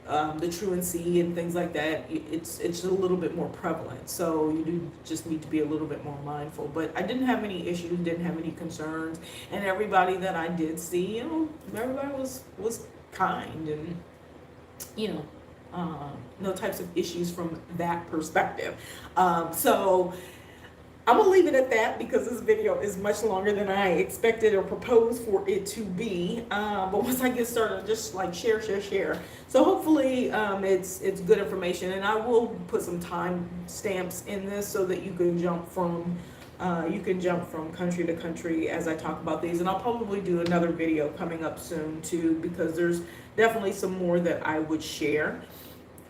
the truancy and things like that. It's a little bit more prevalent. So you do just need to be a little bit more mindful. But I didn't have any issues, didn't have any concerns. And everybody that I did see, everybody was kind, and, no types of issues from that perspective. So I'm gonna leave it at that because this video is much longer than I expected or proposed for it to be. But once I get started, just like share. So hopefully it's good information, and I will put some time stamps in this so that you can jump from country to country as I talk about these. And I'll probably do another video coming up soon too, because there's definitely some more that I would share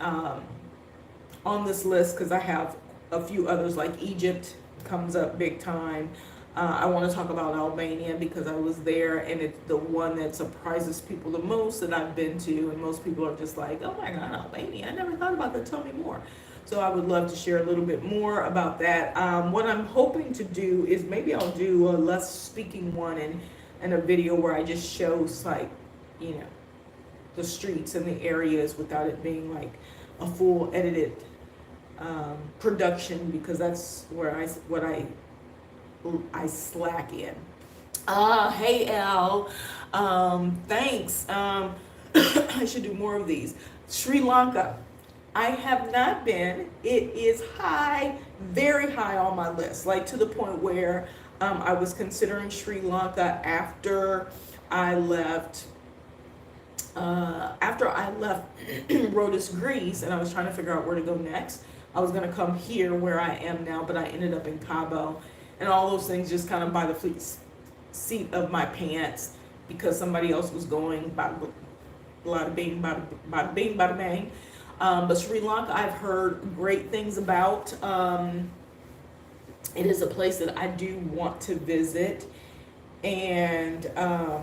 on this list, because I have a few others, like Egypt comes up big time. I want to talk about Albania because I was there, and it's the one that surprises people the most that I've been to, and most people are just like, oh my God, Albania, I never thought about that, tell me more. So I would love to share a little bit more about that. What I'm hoping to do is maybe I'll do a less speaking one, and a video where I just shows like, the streets and the areas without it being like a full edited production, because that's where I slack in. Hey Al, thanks. I should do more of these. Sri Lanka, I have not been. It is high, very high on my list, like to the point where I was considering Sri Lanka after I left Rhodes, Greece, and I was trying to figure out where to go next. I was going to come here where I am now, but I ended up in Cabo, and all those things just kind of by the seat of my pants, because somebody else was going, by bing, bada bang. But Sri Lanka, I've heard great things about. It is a place that I do want to visit, and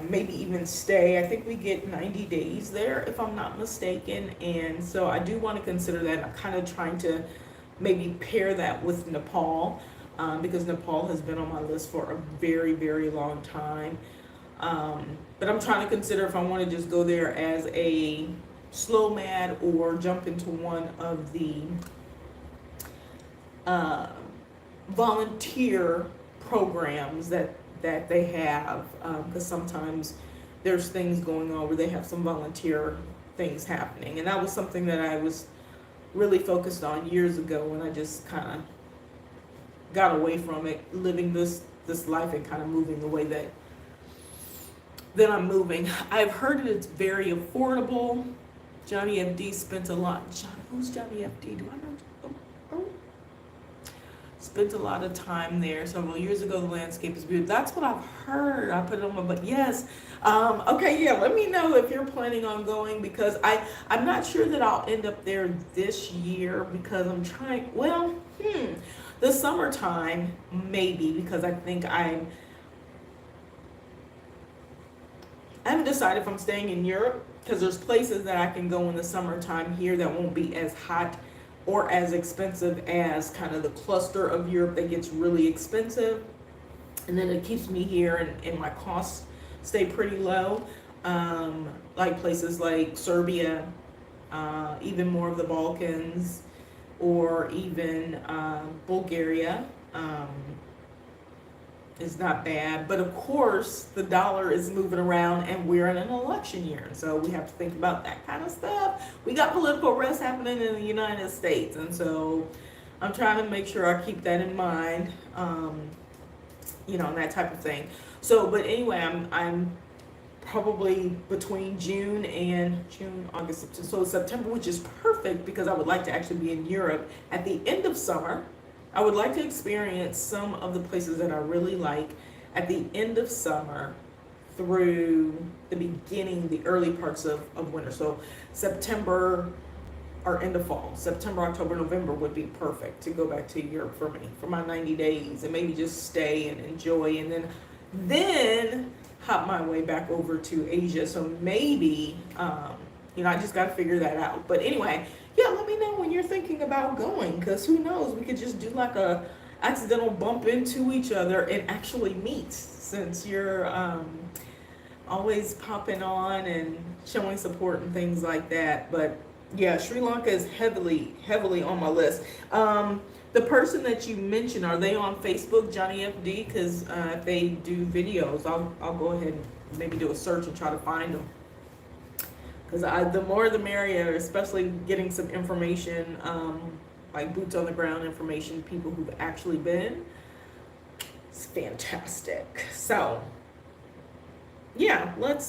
maybe even stay. I think we get 90 days there, if I'm not mistaken, and so I do want to consider that. I'm kind of trying to maybe pair that with Nepal, because Nepal has been on my list for a very, very long time. But I'm trying to consider if I want to just go there as a slow mad, or jump into one of the volunteer programs that they have, because sometimes there's things going on where they have some volunteer things happening, and that was something that I was really focused on years ago, when I just kind of got away from it, living this life and kind of moving the way that I'm moving. I've heard it's very affordable. Johnny FD spent a lot. Who's Johnny FD? Do I know? Spent a lot of time there several years ago. The landscape is beautiful. That's what I've heard. I put it on my butt. Yes. Okay. Yeah. Let me know if you're planning on going, because I'm not sure that I'll end up there this year, because I'm trying. Well, the summertime maybe, because I think I haven't decided if I'm staying in Europe, because there's places that I can go in the summertime here that won't be as hot or as expensive as kind of the cluster of Europe that gets really expensive. And then it keeps me here, and my costs stay pretty low. Like places like Serbia, even more of the Balkans, or even Bulgaria. Is not bad, but of course the dollar is moving around, and we're in an election year, so we have to think about that kind of stuff. We got political risk happening in the United States, and so I'm trying to make sure I keep that in mind, and that type of thing. So, but anyway, I'm probably between June, August, September. So September, which is perfect because I would like to actually be in Europe at the end of summer. I would like to experience some of the places that I really like at the end of summer through the beginning, the early parts of winter. So September or end of fall. September, October, November would be perfect to go back to Europe for me for my 90 days and maybe just stay and enjoy, and then hop my way back over to Asia. So maybe, I just got to figure that out. But anyway, yeah, let me know when you're thinking about going, because who knows, we could just do like a accidental bump into each other and actually meet, since you're always popping on and showing support and things like that. But yeah, Sri Lanka is heavily on my list. The person that you mentioned, are they on Facebook, Johnny FD? Because if they do videos, I'll go ahead and maybe do a search and try to find them. Because the more the merrier, especially getting some information, like boots on the ground information, people who've actually been. It's fantastic. So yeah, let's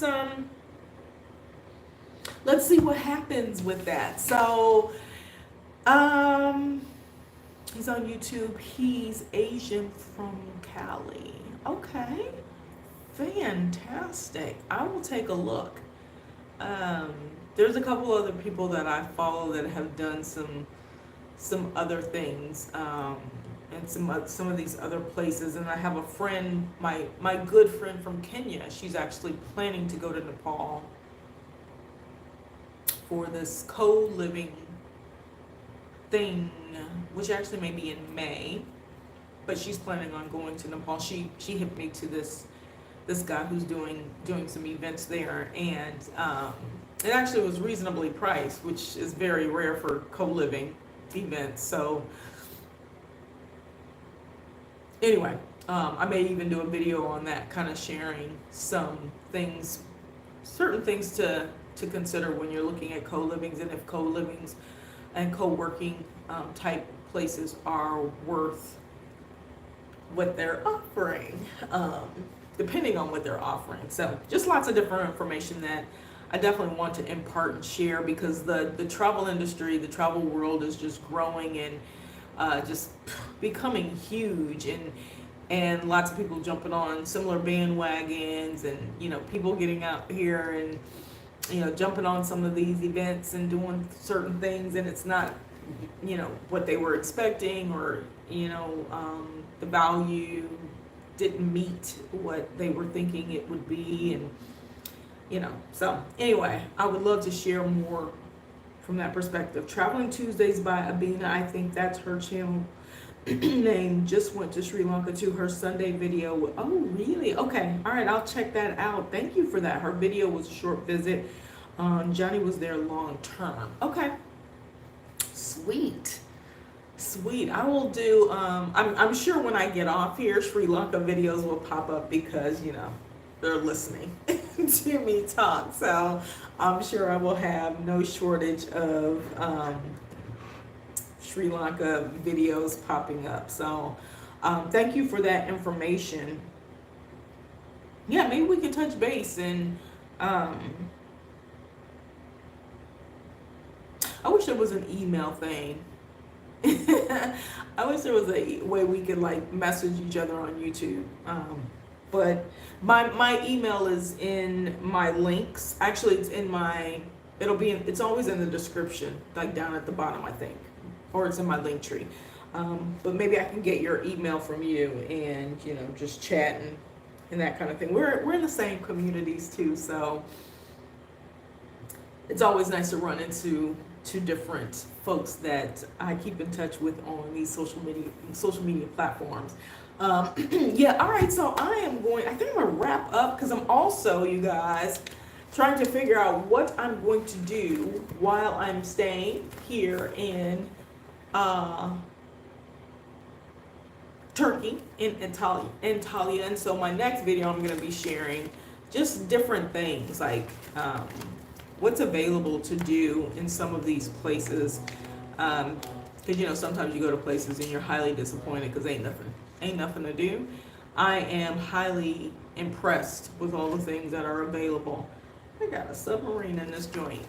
see what happens with that. So, he's on YouTube. He's Asian from Cali. Okay, fantastic. I will take a look. There's a couple other people that I follow that have done some other things, and some of these other places. And I have a friend, my good friend from Kenya. She's actually planning to go to Nepal for this co-living thing, which actually may be in May, but she's planning on going to Nepal. She hit me to this guy who's doing some events there, and it actually was reasonably priced, which is very rare for co-living events. So anyway, I may even do a video on that, kind of sharing some things, certain things to consider when you're looking at co-livings, and if co-livings and co-working type places are worth what they're offering, depending on what they're offering. So just lots of different information that I definitely want to impart and share, because the travel industry, the travel world is just growing and just becoming huge, and lots of people jumping on similar bandwagons, and people getting out here and jumping on some of these events and doing certain things, and it's not what they were expecting, or the value didn't meet what they were thinking it would be, and so anyway, I would love to share more from that perspective. Traveling Tuesdays by Abina, I think that's her channel name. Just went to Sri Lanka to her Sunday video. Oh, really? Okay. All right. I'll check that out. Thank you for that. Her video was a short visit. Johnny was there long term. Okay. Sweet. I will do, I'm sure when I get off here, Sri Lanka videos will pop up, because, they're listening to me talk. So I'm sure I will have no shortage of Sri Lanka videos popping up. So thank you for that information. Yeah, maybe we can touch base, and I wish there was an email thing. I wish there was a way we could like message each other on YouTube. But my email is in my links. Actually, it's in my, it's always in the description, like down at the bottom, I think, or it's in my link tree. But maybe I can get your email from you, and just chat and that kind of thing. We're in the same communities too, so it's always nice to run into different folks that I keep in touch with on these social media platforms. Yeah, all right, so I think I'm gonna wrap up, because I'm also, you guys, trying to figure out what I'm going to do while I'm staying here in Turkey, in Antalya. And so my next video, I'm gonna be sharing just different things, like what's available to do in some of these places, because sometimes you go to places and you're highly disappointed because ain't nothing to do. I am highly impressed with all the things that are available. I got a submarine in this joint.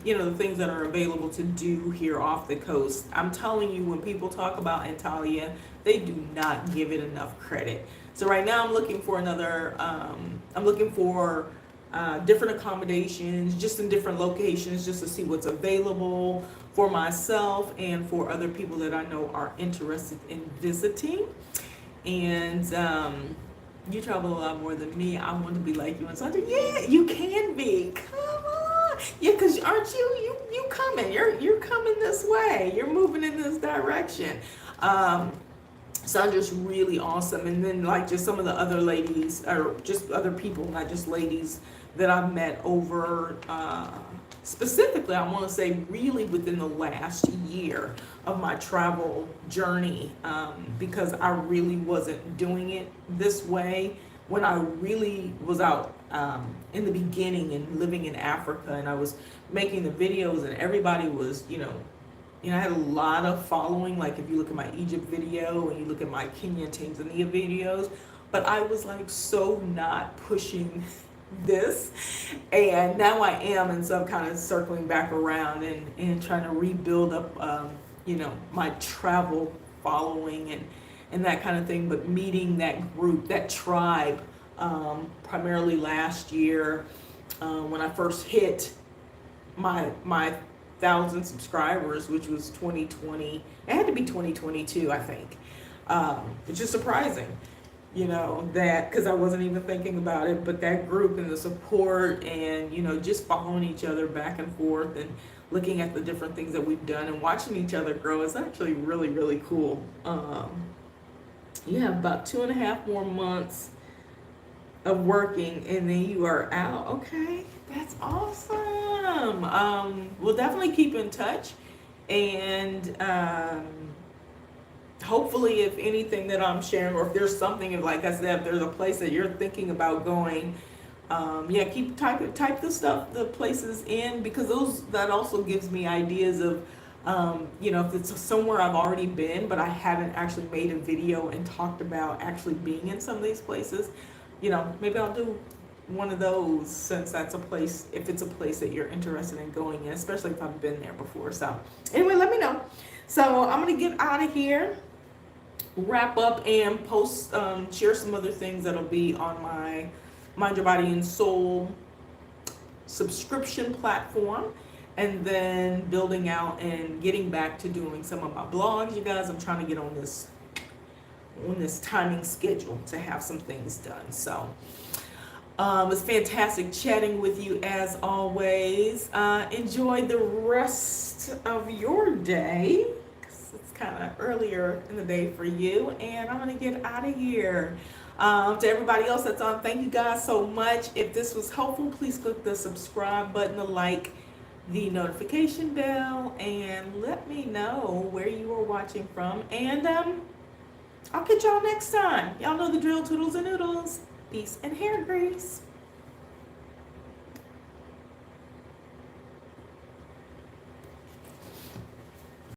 You know, the things that are available to do here off the coast. I'm telling you, when people talk about Antalya, they do not give it enough credit. So right now I'm looking for different accommodations, just in different locations, just to see what's available for myself and for other people that I know are interested in visiting. And you travel a lot more than me. I want to be like you and Sandra. Yeah, you can be. Come on. Yeah, because aren't you coming? You're coming this way. You're moving in this direction. Sandra's really awesome. And then like just some of the other ladies, or just other people, not just ladies, that I've met over, specifically, I want to say really within the last year of my travel journey, because I really wasn't doing it this way when I really was out in the beginning and living in Africa, and I was making the videos, and everybody was, I had a lot of following. Like if you look at my Egypt video and you look at my Kenya, Tanzania videos, but I was like so not pushing this, and now I am, and so I'm kind of circling back around and trying to rebuild up my travel following and that kind of thing. But meeting that group, that tribe, primarily last year, when I first hit my 1,000 subscribers, which was 2020. It had to be 2022, I think, which is surprising. That, because I wasn't even thinking about it, but that group and the support and, just following each other back and forth and looking at the different things that we've done and watching each other grow is actually really, really cool. You have about 2.5 more months of working and then you are out. Okay, that's awesome. We'll definitely keep in touch, and hopefully if anything that I'm sharing, or if there's something, like I said, if there's a place that you're thinking about going, keep type the places in, because that also gives me ideas of, if it's somewhere I've already been, but I haven't actually made a video and talked about actually being in some of these places, maybe I'll do one of those, since that's a place, if it's a place that you're interested in going in, especially if I've been there before. So anyway, let me know. So I'm going to get out of here, wrap up, and post, share some other things that'll be on my Mind Your Body and Soul subscription platform, and then building out and getting back to doing some of my blogs. You guys, I'm trying to get on this timing schedule to have some things done. So it's fantastic chatting with you as always. Enjoy the rest of your day. It's kind of earlier in the day for you, and I'm going to get out of here. To everybody else that's on, thank you guys so much. If this was helpful, please click the subscribe button, the like, the notification bell, and let me know where you are watching from. And I'll catch y'all next time. Y'all know the drill, toodles and noodles. Peace and hair grease.